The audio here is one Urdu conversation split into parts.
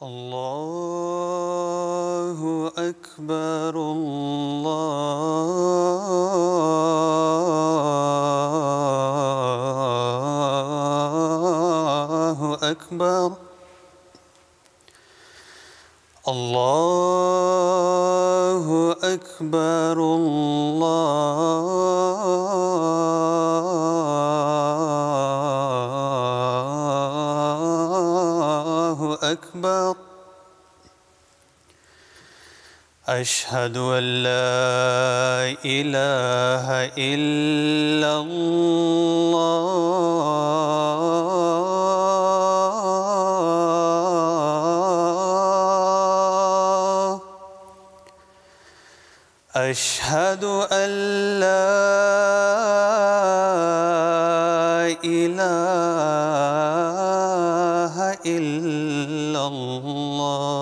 الله أكبر الله أكبر الله أكبر الله أكبر أشهد أن لا إله إلا الله أشهد أن لا إله إلا الله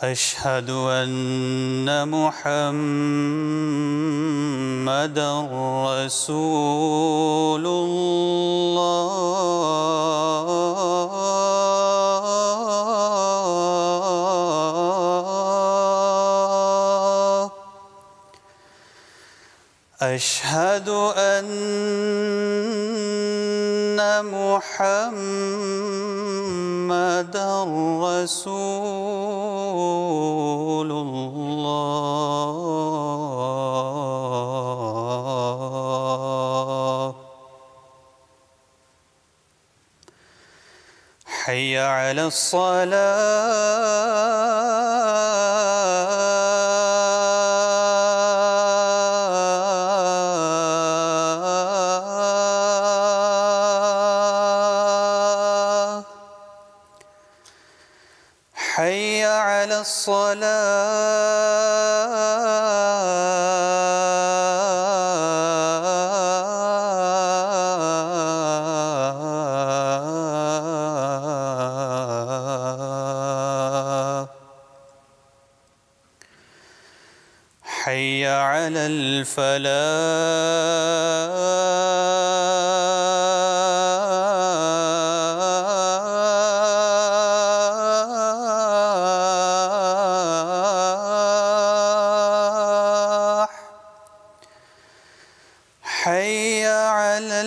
أشهد أن محمدًا رسول الله أشهد أن محمدًا رسول الله حي على الصلاة حي على الصلاة حي على الفلاح حي على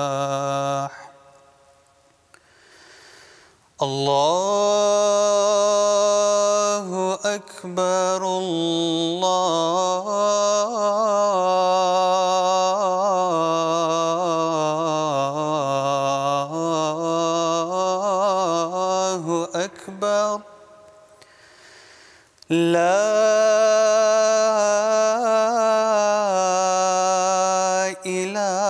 الفلاح الله أكبر الله أكبر لا إله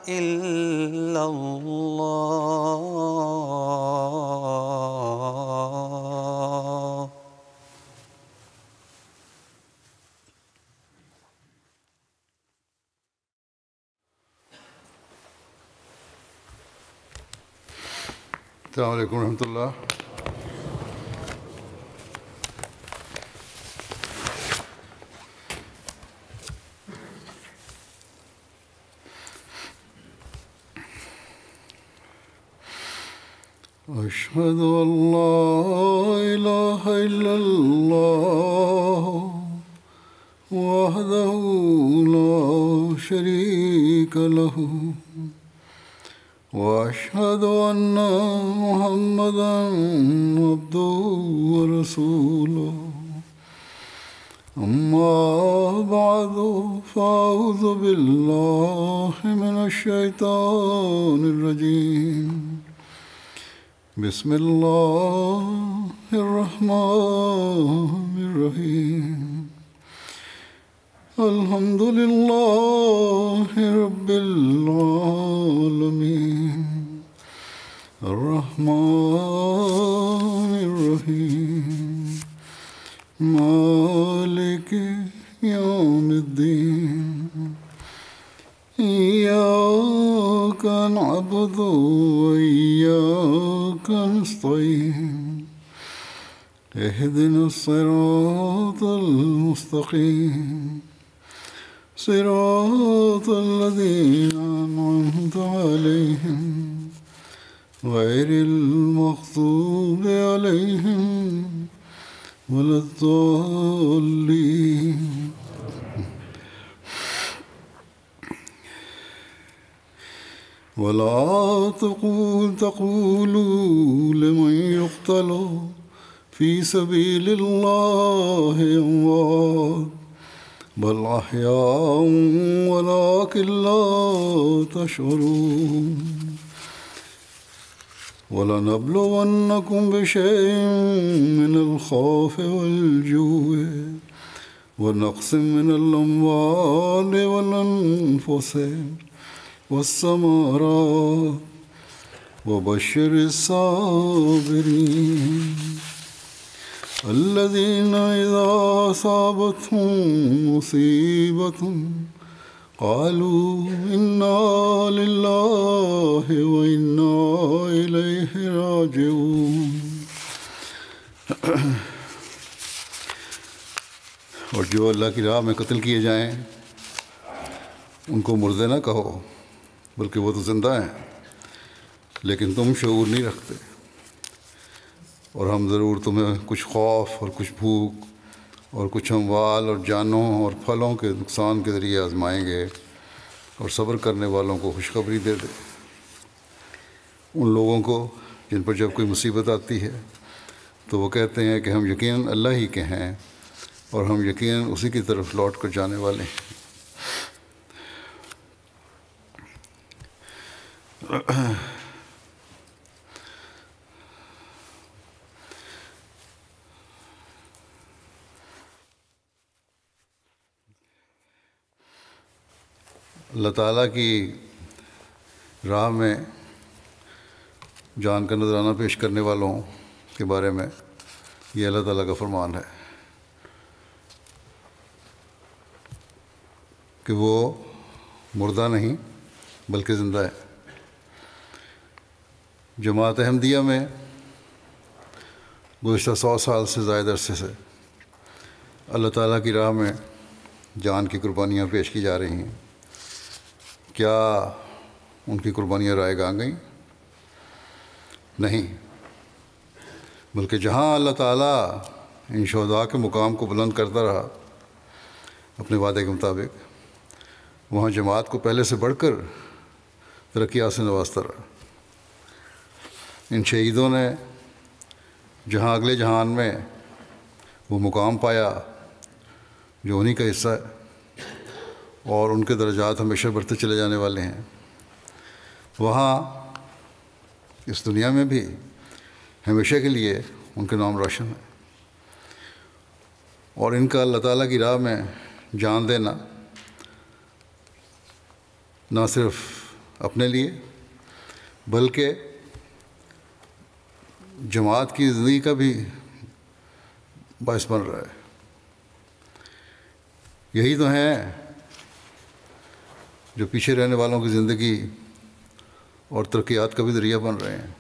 إلا الله السلام علیکم ورحمۃ اللہ. أشهد أن لا إله إلا الله وحده لا شريك له وأشهد أن محمدًا عبده ورسوله أما بعد فأعوذ بالله من الشيطان الرجيم بسم الله الرحمن الرحيم الحمد لله رب العالمين الرحمن الرحيم مالك يوم الدين إياك إياك نعبد وإياك نستعين اهدنا الصراط المستقيم صراط الذين أنعمت عليهم غير المغضوب عليهم ولا الضالين. ولا تقولوا لمن يقتل في سبيل الله أموات بل أحياء ولكن لا تشعرون. ولنبلونكم بشيء من الخوف والجوع ونقص من الأموال والأنفس والثمرات وبشر الصابرين الذين إذا أصابتهم مصيبة قالوا إنا لله وإنا إليه راجعون. اور جو اللہ کی راہ میں قتل کیے جائیں ان کو مردے نہ کہو بلکہ وہ تو زندہ ہیں، لیکن تم شعور نہیں رکھتے، اور ہم ضرور تمہیں کچھ خوف اور کچھ بھوک اور کچھ اموال اور جانوں اور پھلوں کے نقصان کے ذریعے آزمائیں گے، اور صبر کرنے والوں کو خوشخبری دے دے۔ ان لوگوں کو جن پر جب کوئی مصیبت آتی ہے تو وہ کہتے ہیں کہ ہم یقیناً اللہ ہی کے ہیں اور ہم یقیناً اسی کی طرف لوٹ کر جانے والے ہیں۔ اللہ تعالیٰ کی راہ میں جان کا نذرانہ پیش کرنے والوں کے بارے میں یہ اللہ تعالیٰ کا فرمان ہے کہ وہ مردہ نہیں بلکہ زندہ ہے۔ جماعت احمدیہ میں گزشتہ 100 سال سے زائد عرصے سے اللہ تعالیٰ کی راہ میں جان کی قربانیاں پیش کی جا رہی ہیں۔ کیا ان کی قربانیاں رائے گاہ گئیں؟ نہیں، بلکہ جہاں اللہ تعالیٰ ان شہداء کے مقام کو بلند کرتا رہا اپنے وعدے کے مطابق، وہاں جماعت کو پہلے سے بڑھ کر ترقیات سے نوازتا رہا۔ ان شہیدوں نے جہاں اگلے جہان میں وہ مقام پایا جو انہی کا حصہ ہے، اور ان کے درجات ہمیشہ بڑھتے چلے جانے والے ہیں، وہاں اس دنیا میں بھی ہمیشہ کے لیے ان کے نام روشن ہے۔ اور ان کا اللہ تعالیٰ کی راہ میں جان دینا نہ صرف اپنے لیے بلکہ جماعت کی زندگی کا بھی باعث بن رہا ہے۔ یہی تو ہیں جو پیچھے رہنے والوں کی زندگی اور ترقیات کا بھی ذریعہ بن رہے ہیں۔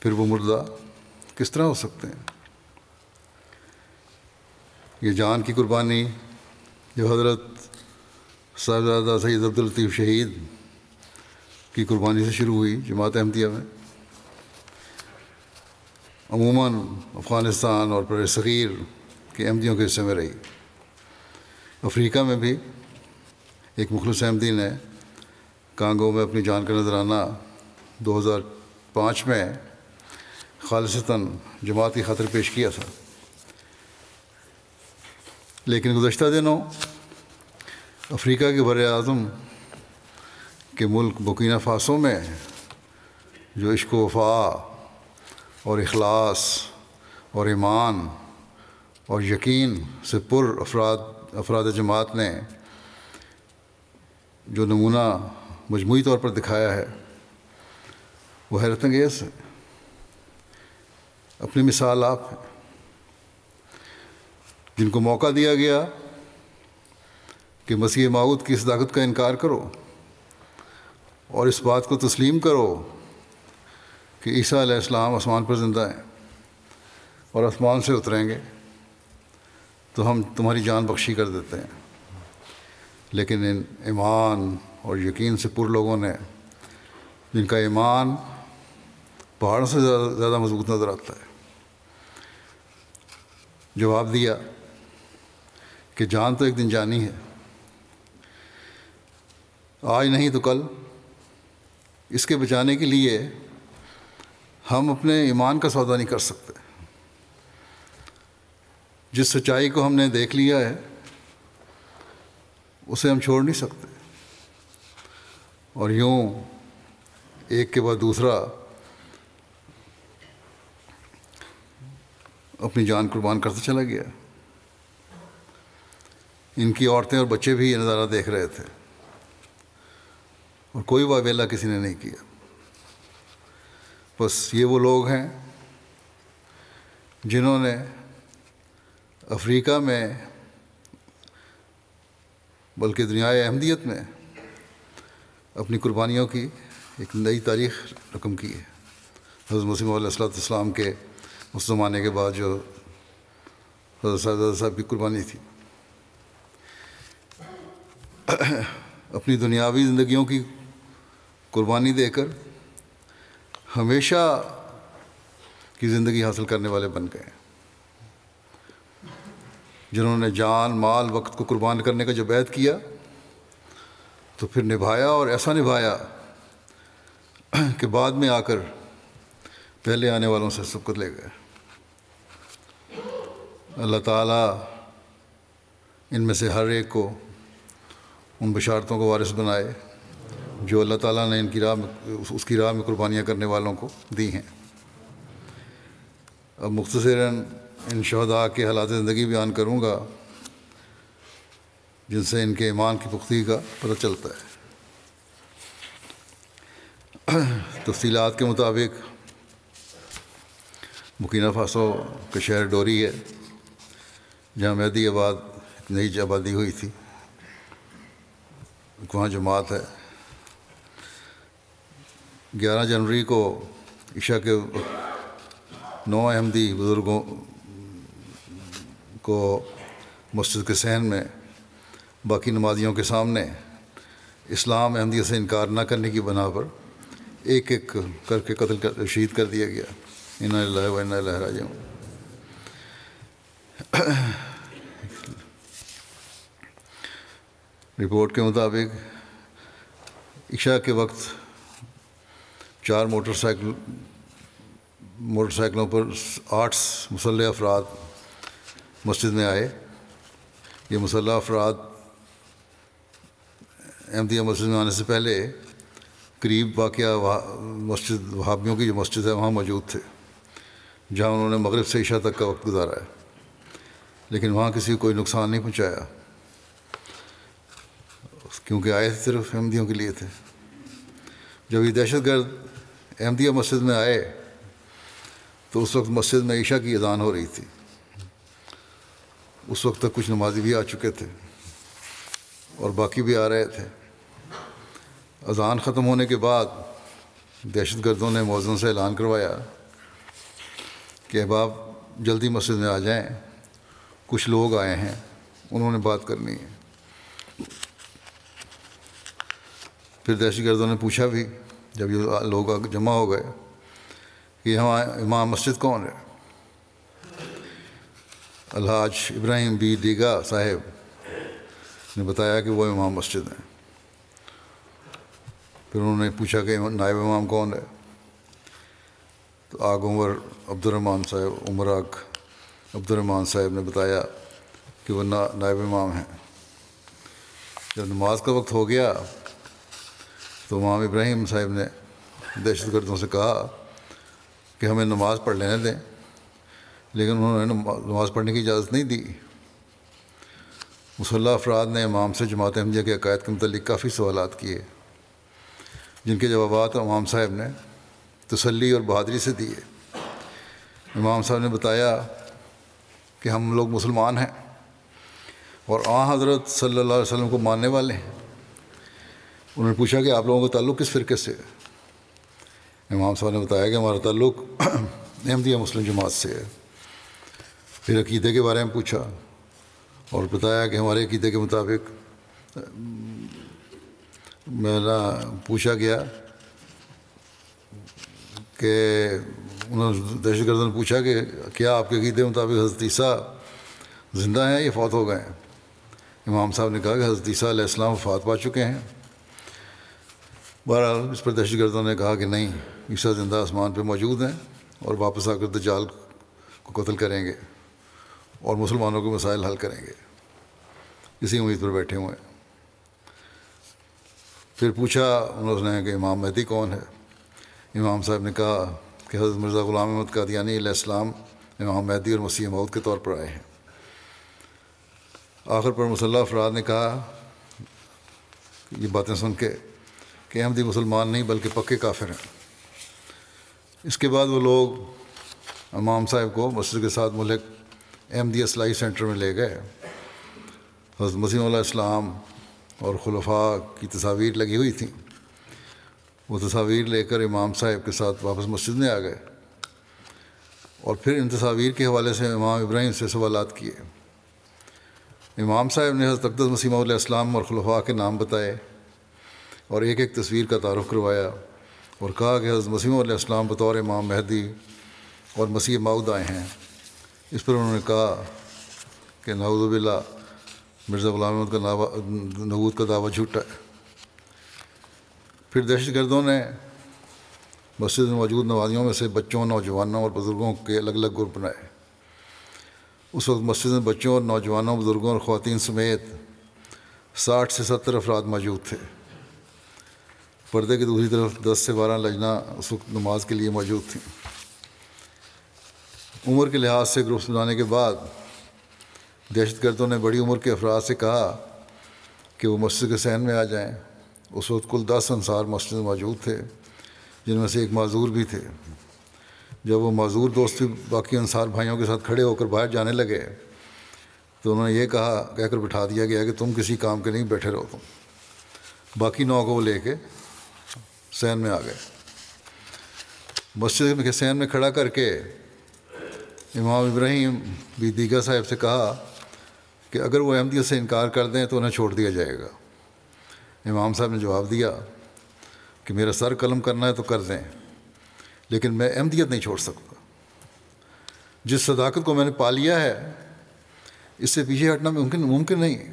پھر وہ مردہ کس طرح ہو سکتے ہیں؟ یہ جان کی قربانی جو حضرت صاحبزادہ سید عبداللطیف شہید کی قربانی سے شروع ہوئی جماعت احمدیہ میں، عموماً افغانستان اور بر صغیر کے احمدیوں کے حصے میں رہی۔ افریقہ میں بھی ایک مخلص احمدی نے کانگو میں اپنی جان کا نذرانہ 2005 میں خالصتاً جماعت کی خاطر پیش کیا تھا، لیکن گزشتہ دنوں افریقہ کے بر اعظم کے ملک بورکینا فاسو میں جو عشق و وفا اور اخلاص اور ایمان اور یقین سے پر افراد جماعت نے جو نمونہ مجموعی طور پر دکھایا ہے وہ حیرت انگیز ہے۔ اپنی مثال آپ ہیں، جن کو موقع دیا گیا کہ مسیح موعود کی صداقت کا انکار کرو اور اس بات کو تسلیم کرو کہ عیسیٰ علیہ السلام آسمان پر زندہ ہیں اور آسمان سے اتریں گے تو ہم تمہاری جان بخشی کر دیتے ہیں۔ لیکن ان ایمان اور یقین سے پر لوگوں نے، جن کا ایمان پہاڑوں سے زیادہ مضبوط نظر آتا ہے، جواب دیا کہ جان تو ایک دن جانی ہے، آج نہیں تو کل۔ اس کے بچانے کے لیے ہم اپنے ایمان کا سودا نہیں کر سکتے۔ جس سچائی کو ہم نے دیکھ لیا ہے اسے ہم چھوڑ نہیں سکتے، اور یوں ایک کے بعد دوسرا اپنی جان قربان کرتا چلا گیا۔ ان کی عورتیں اور بچے بھی یہ نظارہ دیکھ رہے تھے، اور کوئی واویلا کسی نے نہیں کیا۔ بس یہ وہ لوگ ہیں جنہوں نے افریقہ میں بلکہ دنیائے احمدیت میں اپنی قربانیوں کی ایک نئی تاریخ رقم کی ہے۔ حضرت مسیح علیہ السلام کے اس زمانے کے بعد جو حضرت صاحب کی قربانی تھی، اپنی دنیاوی زندگیوں کی قربانی دے کر ہمیشہ کی زندگی حاصل کرنے والے بن گئے، جنہوں نے جان، مال، وقت کو قربان کرنے کا جب عہد کیا تو پھر نبھایا، اور ایسا نبھایا کہ بعد میں آ کر پہلے آنے والوں سے سبقت لے گئے۔ اللہ تعالیٰ ان میں سے ہر ایک کو ان بشارتوں کو وارث بنائے جو اللہ تعالیٰ نے ان کی راہ میں، اس کی راہ میں قربانیاں کرنے والوں کو دی ہیں۔ اب مختصراً ان شہداء کے حالات زندگی بیان کروں گا جن سے ان کے ایمان کی پختگی کا پتہ چلتا ہے۔ تفصیلات کے مطابق برکینا فاسو کا شہر ڈوری ہے، جہاں مہدی آباد ایک نئی آبادی ہوئی تھی، وہاں جماعت ہے۔ 11 جنوری کو عشاء کے 9 احمدی بزرگوں کو مسجد کے صحن میں باقی نمازیوں کے سامنے اسلام احمدیت سے انکار نہ کرنے کی بنا پر ایک ایک کر کے شہید کر دیا گیا۔ انا للہ و انا الیہ راجعون۔ رپورٹ کے مطابق عشاء کے وقت 4 موٹر سائیکلوں پر 8 مسلح افراد مسجد میں آئے۔ یہ مسلح افراد احمدیہ مسجد میں آنے سے پہلے قریب واقعہ مسجد وہابیوں کی جو مسجد ہے وہاں موجود تھے، جہاں انہوں نے مغرب سے عشاء تک کا وقت گزارا ہے، لیکن وہاں کسی کو کوئی نقصان نہیں پہنچایا، کیونکہ آئے صرف احمدیوں کے لیے تھے۔ جب یہ دہشت گرد احمدیہ مسجد میں آئے تو اس وقت مسجد میں عشاء کی اذان ہو رہی تھی۔ اس وقت تک کچھ نمازی بھی آ چکے تھے اور باقی بھی آ رہے تھے۔ اذان ختم ہونے کے بعد دہشت گردوں نے مؤذن سے اعلان کروایا کہ احباب جلدی مسجد میں آ جائیں، کچھ لوگ آئے ہیں، انہوں نے بات کرنی ہے۔ پھر دہشت گردوں نے پوچھا بھی جب یہ لوگ جمع ہو گئے کہ یہاں امام مسجد کون ہے؟ الحاج ابراہیم بی دیگا صاحب نے بتایا کہ وہ امام مسجد ہیں۔ پھر انہوں نے پوچھا کہ نائب امام کون ہے؟ تو آگ عمر عبد الرحمن صاحب نے بتایا کہ وہ نائب امام ہیں۔ جب نماز کا وقت ہو گیا تو امام ابراہیم صاحب نے دہشت گردوں سے کہا کہ ہمیں نماز پڑھ لینے دیں، لیکن انہوں نے نماز پڑھنے کی اجازت نہیں دی۔ مسلح افراد نے امام سے جماعت احمدیہ کے عقائد کے متعلق کافی سوالات کیے، جن کے جوابات امام صاحب نے تسلی اور بہادری سے دیے۔ امام صاحب نے بتایا کہ ہم لوگ مسلمان ہیں، اور حضرت صلی اللہ علیہ وسلم کو ماننے والے ہیں۔ انہوں نے پوچھا کہ آپ لوگوں کا تعلق کس فرقے سے ہے؟ امام صاحب نے بتایا کہ ہمارا تعلق احمدیہ مسلم جماعت سے ہے۔ پھر عقیدے کے بارے میں پوچھا اور بتایا کہ ہمارے عقیدے کے مطابق میرا پوچھا گیا کہ انہوں نے دہشت گردوں نے پوچھا کہ کیا آپ کے عقیدے کے مطابق حضرت عیسیٰ زندہ ہیں یا فوت ہو گئے ہیں؟ امام صاحب نے کہا کہ حضرت عیسیٰ علیہ السلام وفات پا چکے ہیں۔ بہرحال اس پر دہشت گردوں نے کہا کہ نہیں، عیسیٰ زندہ آسمان پہ موجود ہیں اور واپس آ کر دجال کو قتل کریں گے اور مسلمانوں کے مسائل حل کریں گے، اسی امید پر بیٹھے ہوئے ہیں۔ پھر پوچھا انہوں نے کہ امام مہدی کون ہے؟ امام صاحب نے کہا کہ حضرت مرزا غلام احمد قادیانی علیہ السلام امام مہدی اور مسیح موعود کے طور پر آئے ہیں۔ آخر پر مسلح افراد نے کہا یہ باتیں سن کے کہ احمدی مسلمان نہیں بلکہ پکے کافر ہیں۔ اس کے بعد وہ لوگ امام صاحب کو مسجد کے ساتھ ملک احمدی اصلاحی سینٹر میں لے گئے۔ حضرت مسیح علیہ السلام اور خلفاء کی تصاویر لگی ہوئی تھیں۔ وہ تصاویر لے کر امام صاحب کے ساتھ واپس مسجد میں آ گئے اور پھر ان تصاویر کے حوالے سے امام ابراہیم سے سوالات کیے۔ امام صاحب نے حضرت اقدس مسیح علیہ السلام اور خلفاء کے نام بتائے اور ایک ایک تصویر کا تعارف کروایا اور کہا کہ حضرت مسیح علیہ السلام بطور امام مہدی اور مسیح موعود آئے ہیں۔ اس پر انہوں نے کہا کہ نعوذ باللہ مرزا غلام احمد کا نبوت کا دعویٰ جھوٹا ہے۔ پھر دہشت گردوں نے مسجد میں موجود نمازیوں میں سے بچوں، نوجوانوں اور بزرگوں کے الگ الگ گروپ بنائے۔ اس وقت مسجد میں بچوں اور نوجوانوں، بزرگوں اور خواتین سمیت 60 سے 70 افراد موجود تھے۔ پردے کی دوسری طرف 10 سے 12 لجنہ اس وقت نماز کے لیے موجود تھیں۔ عمر کے لحاظ سے گروپس بنانے کے بعد دہشت گردوں نے بڑی عمر کے افراد سے کہا کہ وہ مسجد کے صحن میں آ جائیں۔ اس وقت کل 10 انصار مسجد میں موجود تھے، جن میں سے ایک معذور بھی تھے۔ جب وہ معذور دوست بھی باقی انصار بھائیوں کے ساتھ کھڑے ہو کر باہر جانے لگے تو انہوں نے یہ کہہ کر بٹھا دیا گیا کہ تم کسی کام کے نہیں، بیٹھے رہو تم۔ باقی 9 کو وہ لے کے صحن میں آ گئے۔ مسجد کے صحن میں کھڑا کر کے امام ابراہیم بھی دیگا صاحب سے کہا کہ اگر وہ احمدیت سے انکار کر دیں تو انہیں چھوڑ دیا جائے گا۔ امام صاحب نے جواب دیا کہ میرا سر قلم کرنا ہے تو کر دیں، لیکن میں احمدیت نہیں چھوڑ سکتا۔ جس صداقت کو میں نے پا لیا ہے اس سے پیچھے ہٹنا ممکن نہیں ہے۔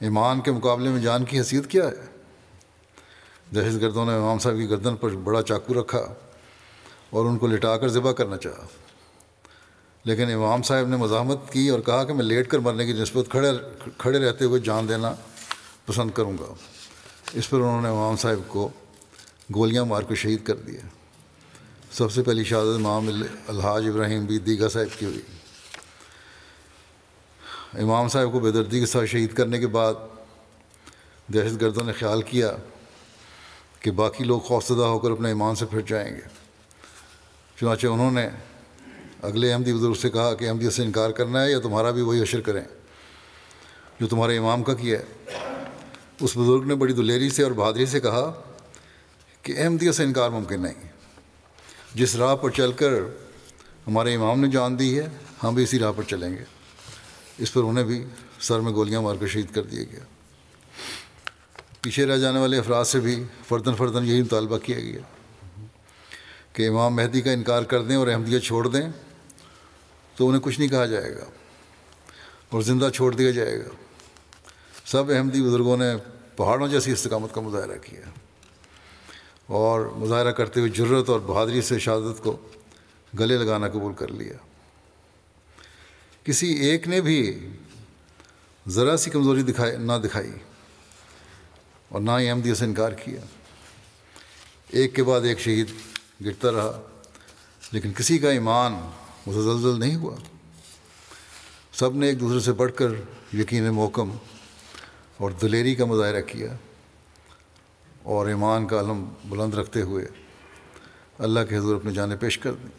ایمان کے مقابلے میں جان کی حیثیت کیا ہے؟ دہشت گردوں نے امام صاحب کی گردن پر بڑا چاقو رکھا اور ان کو لٹا کر ذبح کرنا چاہا، لیکن امام صاحب نے مزاحمت کی اور کہا کہ میں لیٹ کر مرنے کی نسبت کھڑے رہتے ہوئے جان دینا پسند کروں گا۔ اس پر انہوں نے امام صاحب کو گولیاں مار کر شہید کر دیا۔ سب سے پہلی شہادت امام الحاج ابراہیم بھی دیگا صاحب کی ہوئی۔ امام صاحب کو بے دردی کے ساتھ شہید کرنے کے بعد دہشت گردوں نے خیال کیا کہ باقی لوگ خوفزدہ ہو کر اپنے ایمان سے پھٹ جائیں گے، چنانچہ انہوں نے اگلے احمدی بزرگ سے کہا کہ احمدیت سے انکار کرنا ہے یا تمہارا بھی وہی حشر کریں جو تمہارے امام کا کیا ہے۔ اس بزرگ نے بڑی دلیری سے اور بہادری سے کہا کہ احمدیت سے انکار ممکن نہیں، جس راہ پر چل کر ہمارے امام نے جان دی ہے ہم بھی اسی راہ پر چلیں گے۔ اس پر انہیں بھی سر میں گولیاں مار کر شہید کر دیا گیا۔ پیچھے رہ جانے والے افراد سے بھی فرداً یہی مطالبہ کیا گیا کہ امام مہدی کا انکار کر دیں اور احمدیت چھوڑ دیں تو انہیں کچھ نہیں کہا جائے گا اور زندہ چھوڑ دیا جائے گا۔ سب احمدی بزرگوں نے پہاڑوں جیسی استقامت کا مظاہرہ کیا اور مظاہرہ کرتے ہوئے جرت اور بہادری سے شہادت کو گلے لگانا قبول کر لیا۔ کسی ایک نے بھی ذرا سی کمزوری نہ دکھائی اور نہ ہی احمدیت سے انکار کیا۔ ایک کے بعد ایک شہید گرتا رہا، لیکن کسی کا ایمان متزلزل نہیں ہوا۔ سب نے ایک دوسرے سے بڑھ کر یقین محکم اور دلیری کا مظاہرہ کیا اور ایمان کا علم بلند رکھتے ہوئے اللہ کے حضور اپنی جانیں پیش کر دیں۔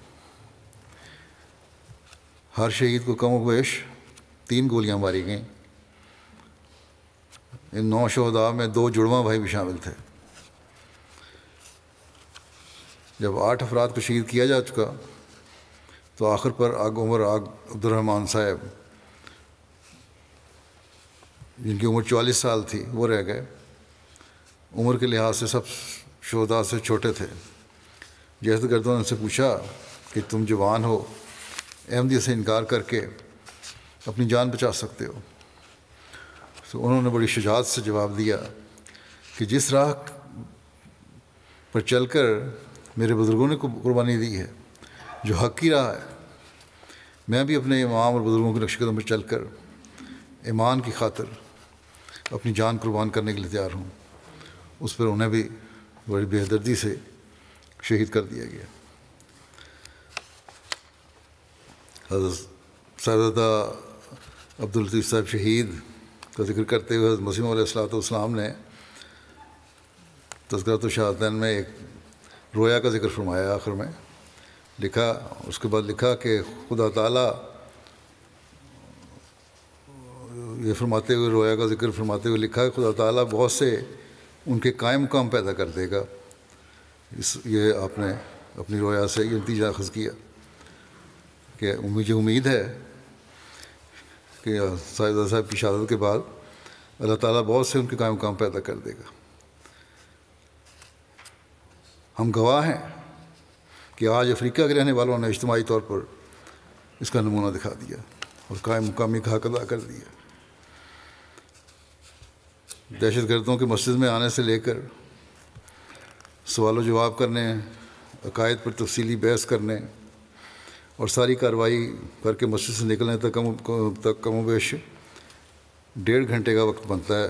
ہر شہید کو کم و بیش 3 گولیاں ماری گئیں۔ ان 9 شہداء میں 2 جڑواں بھائی بھی شامل تھے۔ جب 8 افراد کو شہید کیا جا چکا تو آخر پر عمر عبد الرحمن صاحب، جن کی عمر 44 سال تھی، وہ رہ گئے۔ عمر کے لحاظ سے سب شہداء سے چھوٹے تھے۔ دہشت گردوں نے ان سے پوچھا کہ تم جوان ہو، احمدیت سے انکار کر کے اپنی جان بچا سکتے ہو؟ تو انہوں نے بڑی شجاعت سے جواب دیا کہ جس راہ پر چل کر میرے بزرگوں نے قربانی دی ہے، جو حق کی راہ ہے، میں بھی اپنے امام اور بزرگوں کے نقش قدم پر چل کر ایمان کی خاطر اپنی جان قربان کرنے کے لیے تیار ہوں۔ اس پر انہیں بھی بڑی بے دردی سے شہید کر دیا گیا۔ حضرت صاحبزادہ عبداللطیف صاحب شہید کا ذکر کرتے ہوئے حضرت مسیح علیہ السلام نے تذکرۃ الشہادتین میں ایک رویا کا ذکر فرمایا۔ آخر میں لکھا، اس کے بعد لکھا کہ خدا تعالیٰ یہ فرماتے ہوئے، رویا کا ذکر فرماتے ہوئے لکھا کہ خدا تعالیٰ بہت سے ان کے قائم مقام پیدا کر دے گا۔ یہ آپ نے اپنی رویا سے یہ نتیجہ اخذ کیا کہ مجھے امید ہے کہ صاحبزادہ صاحب کی شہادت کے بعد اللہ تعالیٰ بہت سے ان کے قائم مقام پیدا کر دے گا۔ ہم گواہ ہیں کہ آج افریقہ کے رہنے والوں نے اجتماعی طور پر اس کا نمونہ دکھا دیا اور قائم مقامی کا حق ادا کر دیا۔ دہشت گردوں کے مسجد میں آنے سے لے کر سوال و جواب کرنے، عقائد پر تفصیلی بحث کرنے اور ساری کارروائی کر کے مسجد سے نکلنے تک کم و بیش 1.5 گھنٹے کا وقت بنتا ہے۔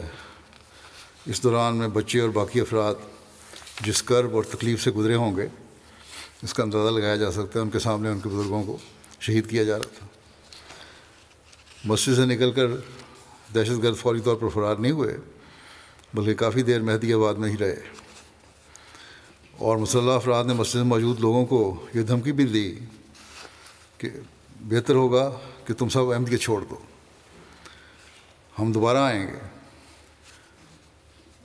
اس دوران میں بچے اور باقی افراد جس کرب اور تکلیف سے گزرے ہوں گے، اس کا اندازہ لگایا جا سکتا ہے۔ ان کے سامنے ان کے بزرگوں کو شہید کیا جا رہا تھا۔ مسجد سے نکل کر دہشت گرد فوری طور پر فرار نہیں ہوئے، بلکہ کافی دیر مہدی آباد میں ہی رہے، اور مسلح افراد نے مسجد میں موجود لوگوں کو یہ دھمکی بھی دی کہ بہتر ہوگا کہ تم سب احمدیت چھوڑ دو، ہم دوبارہ آئیں گے۔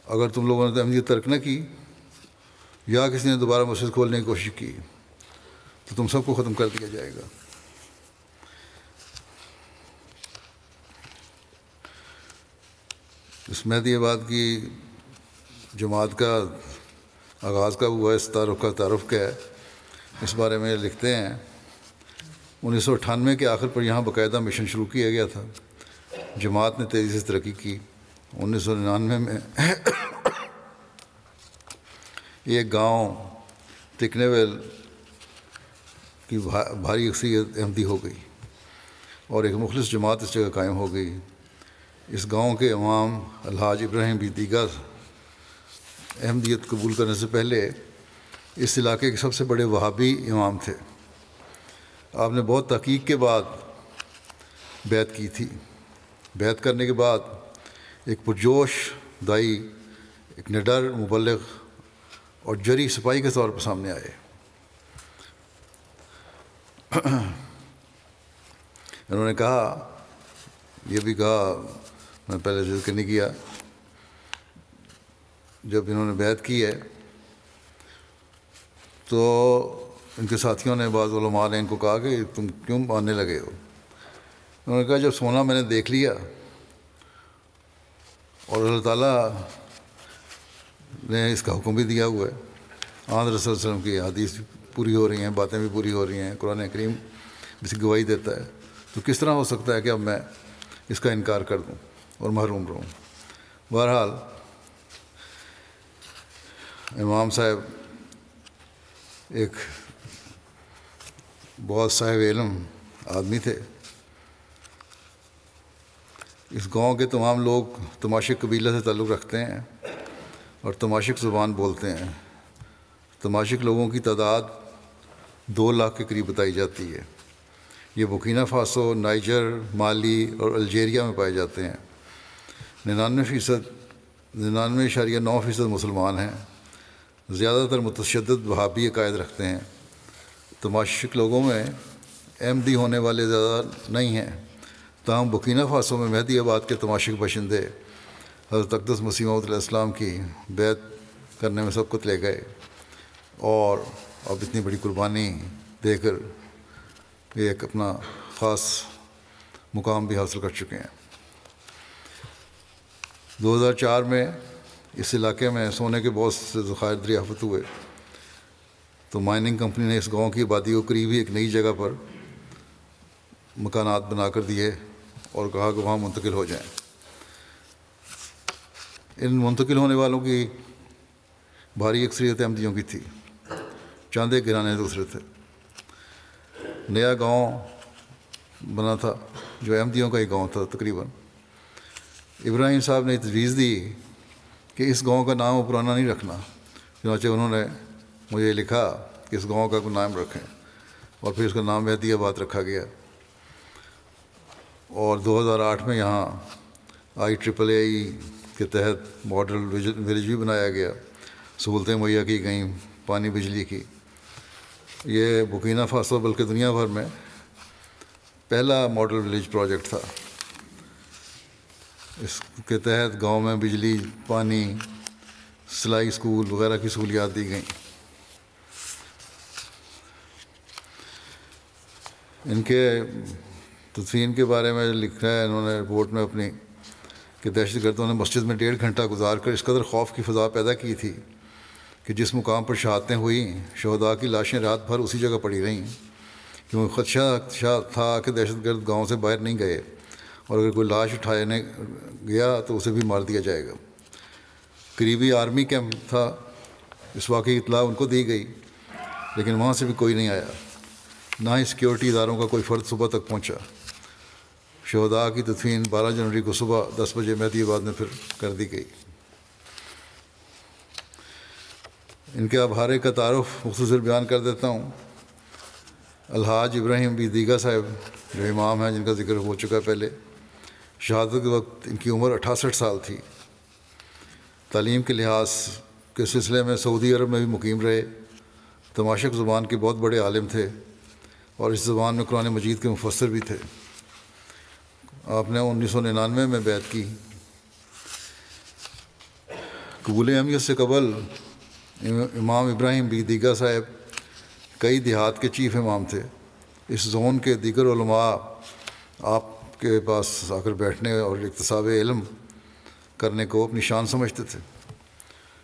اگر تم لوگوں نے احمدیت ترک نہ کی یا کسی نے دوبارہ مسجد کھولنے کی کوشش کی تو تم سب کو ختم کر دیا جائے گا۔ اس مہدی آباد کی جماعت کا آغاز کب ہوا، اس تعارف کیا ہے؟ اس بارے میں لکھتے ہیں 1998 کے آخر پر یہاں باقاعدہ مشن شروع کیا گیا تھا۔ جماعت نے تیزی سے ترقی کی۔ 1999 میں ایک گاؤں تکنیویل کی بھاری اکثریت احمدی ہو گئی اور ایک مخلص جماعت اس جگہ قائم ہو گئی۔ اس گاؤں کے امام الحاج ابراہیم بھی دیگر احمدیت قبول کرنے سے پہلے اس علاقے کے سب سے بڑے وہابی امام تھے۔ آپ نے بہت تحقیق کے بعد بیعت کی تھی۔ بیعت کرنے کے بعد ایک پرجوش دائی، ایک نڈر مبلغ اور جری سپاہی کے طور پر سامنے آئے۔ انہوں نے کہا، یہ بھی کہا، میں پہلے ذکر نہیں کیا، جب انہوں نے بیعت کی ہے تو ان کے ساتھیوں نے، بعض علماء نے ان کو کہا کہ تم کیوں ماننے لگے ہو؟ انہوں نے کہا جب سونا میں نے دیکھ لیا اور اللہ تعالیٰ نے اس کا حکم بھی دیا ہوا ہے، آن رسول صلی اللہ علیہ وسلم کی حدیث بھی پوری ہو رہی ہیں، باتیں بھی پوری ہو رہی ہیں، قرآن کریم اس کی گواہی دیتا ہے، تو کس طرح ہو سکتا ہے کہ اب میں اس کا انکار کر دوں اور محروم رہوں؟ بہرحال امام صاحب ایک بہت صاحب علم آدمی تھے۔ اس گاؤں کے تمام لوگ تماشک قبیلہ سے تعلق رکھتے ہیں اور تماشک زبان بولتے ہیں۔ تماشک لوگوں کی تعداد 2 لاکھ کے قریب بتائی جاتی ہے۔ یہ بورکینا فاسو، نائجر، مالی اور الجیریا میں پائے جاتے ہیں۔ 99.9% مسلمان ہیں۔ زیادہ تر متشدد وہابی عقائد رکھتے ہیں۔ تماشک لوگوں میں احمدی ہونے والے زیادہ نہیں ہیں۔ تاہم برکینا فاسو میں مہدی آباد کے تماشے کے باشندے حضرت اقدس مسیح موعود علیہ السلام کی بیعت کرنے میں سبقت لے گئے اور اب اتنی بڑی قربانی دے کر یہ ایک اپنا خاص مقام بھی حاصل کر چکے ہیں۔ 2004 میں اس علاقے میں سونے کے بہت سے ذخائر دریافت ہوئے تو مائننگ کمپنی نے اس گاؤں کی آبادی کو قریب ہی ایک نئی جگہ پر مکانات بنا کر دیے اور کہا کہ وہاں منتقل ہو جائیں۔ ان منتقل ہونے والوں کی بھاری اکثریت احمدیوں کی تھی، چند ایک گھرانے دوسرے تھے۔ نیا گاؤں بنا تھا جو احمدیوں کا ہی گاؤں تھا تقریباً۔ ابراہیم صاحب نے تجویز دی کہ اس گاؤں کا نام پرانا نہیں رکھنا، چنانچہ انہوں نے مجھے لکھا کہ اس گاؤں کا کوئی نام رکھیں، اور پھر اس کا نام مہدی آباد رکھا گیا۔ اور 2008 میں یہاں IEEE کے تحت ماڈل ولیج بھی بنایا گیا، سہولتیں مہیا کی گئیں، پانی بجلی کی۔ یہ برکینا فاسو بلکہ دنیا بھر میں پہلا ماڈل ولیج پروجیکٹ تھا۔ اس کے تحت گاؤں میں بجلی، پانی، سلائی اسکول وغیرہ کی سہولیات دی گئیں۔ ان کے تدفین کے بارے میں لکھا ہے انہوں نے رپورٹ میں اپنی کہ دہشت گردوں نے مسجد میں 1.5 گھنٹہ گزار کر اس قدر خوف کی فضا پیدا کی تھی کہ جس مقام پر شہادتیں ہوئیں شہداء کی لاشیں رات بھر اسی جگہ پڑی رہیں، کیونکہ خدشہ تھا کہ دہشت گرد گاؤں سے باہر نہیں گئے اور اگر کوئی لاش اٹھانے گیا تو اسے بھی مار دیا جائے گا۔ قریبی آرمی کیمپ تھا، اس واقعے کی اطلاع ان کو دی گئی، لیکن وہاں سے بھی کوئی نہیں آیا، نہ ہی سیکیورٹی اداروں کا کوئی فرد صبح تک پہنچا۔ شہداء کی تدفین 12 جنوری کو صبح 10 بجے مہدی آباد میں پھر کر دی گئی۔ ان کے ابہارے کا تعارف مختصر بیان کر دیتا ہوں۔ الحاج ابراہیم بی دیگا صاحب جو امام ہیں، جن کا ذکر ہو چکا پہلے، شہادت کے وقت ان کی عمر 68 سال تھی۔ تعلیم کے لحاظ کے سلسلے میں سعودی عرب میں بھی مقیم رہے، تماشک زبان کے بہت بڑے عالم تھے اور اس زبان میں قرآن مجید کے مفسر بھی تھے۔ آپ نے 1999 میں بیعت کی۔ قبول اہمیت سے قبل امام ابراہیم بی دیگا صاحب کئی دیہات کے چیف امام تھے۔ اس زون کے دیگر علماء آپ کے پاس آ کر بیٹھنے اور اکتساب علم کرنے کو اپنی شان سمجھتے تھے،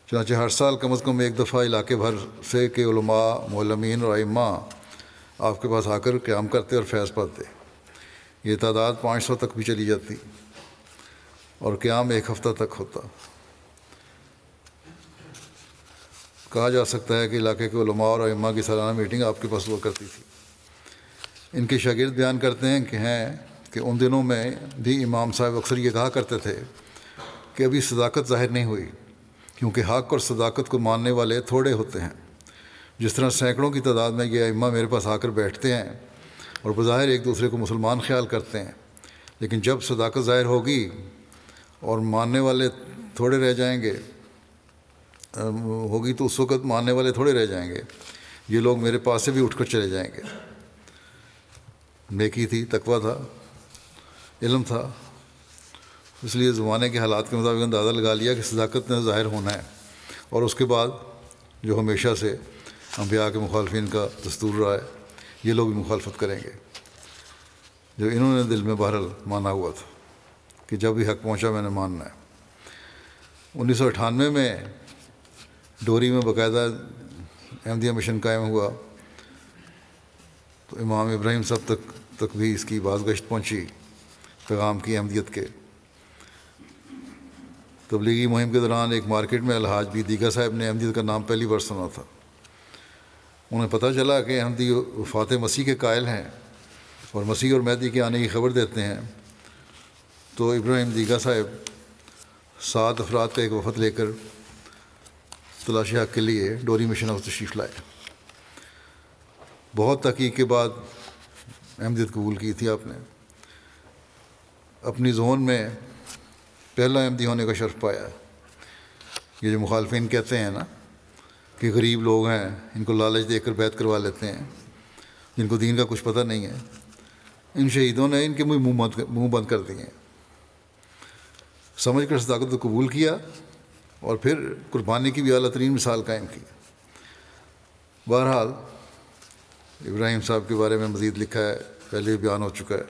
چنانچہ ہر سال کم از کم ایک دفعہ علاقے بھر سے کے علماء، معلمین اور ائمہ آپ کے پاس آ کر قیام کرتے اور فیض پاتے۔ یہ تعداد 500 تک بھی چلی جاتی اور قیام ایک ہفتہ تک ہوتا۔ کہا جا سکتا ہے کہ علاقے کے علماء اور ائمہ کی سالانہ میٹنگ آپ کے پاس ہوا کرتی تھی۔ ان کے شاگرد بیان کرتے ہیں کہ ان دنوں میں بھی امام صاحب اکثر یہ کہا کرتے تھے کہ ابھی صداقت ظاہر نہیں ہوئی، کیونکہ حق اور صداقت کو ماننے والے تھوڑے ہوتے ہیں۔ جس طرح سینکڑوں کی تعداد میں یہ ائمہ میرے پاس آ کر بیٹھتے ہیں اور بظاہر ایک دوسرے کو مسلمان خیال کرتے ہیں، لیکن جب صداقت ظاہر ہوگی اور ماننے والے تھوڑے رہ جائیں گے تو اس وقت ماننے والے تھوڑے رہ جائیں گے، یہ لوگ میرے پاس سے بھی اٹھ کر چلے جائیں گے۔ نیکی تھی، تقویٰ تھا، علم تھا، اس لیے زمانے کے حالات کے مطابق اندازہ لگا لیا کہ صداقت نے ظاہر ہونا ہے، اور اس کے بعد جو ہمیشہ سے انبیاء کے مخالفین کا دستور رہا ہے، یہ لوگ بھی مخالفت کریں گے، جو انہوں نے دل میں بہرحال مانا ہوا تھا کہ جب بھی حق پہنچا میں نے ماننا ہے۔ 1998 میں ڈوری میں باقاعدہ احمدیہ مشن قائم ہوا تو امام ابراہیم صاحب تک بھی اس کی بازگشت پہنچی پیغام کی احمدیت کے۔ تبلیغی مہم کے دوران ایک مارکیٹ میں الحاج بی دیگا صاحب نے احمدیت کا نام پہلی بار سنا تھا۔ انہیں پتہ چلا کہ احمدی وفات مسیح کے قائل ہیں اور مسیح اور مہدی کے آنے کی خبر دیتے ہیں، تو ابراہیم دیگا صاحب 7 افراد کا ایک وفد لے کر تلاشی حق کے لیے ڈوری مشن ہاؤس تشریف لائے۔ بہت تحقیق کے بعد احمدیت قبول کی تھی آپ نے۔ اپنی زون میں پہلا احمدی ہونے کا شرف پایا۔ یہ جو مخالفین کہتے ہیں نا کہ غریب لوگ ہیں، ان کو لالچ دے کر بیعت کروا لیتے ہیں، جن کو دین کا کچھ پتہ نہیں ہے، ان شہیدوں نے ان کے منہ بند کر دیے، سمجھ کر صداقت کو قبول کیا اور پھر قربانی کی بھی اعلیٰ ترین مثال قائم کی۔ بہرحال ابراہیم صاحب کے بارے میں مزید لکھا ہے، پہلے بھی بیان ہو چکا ہے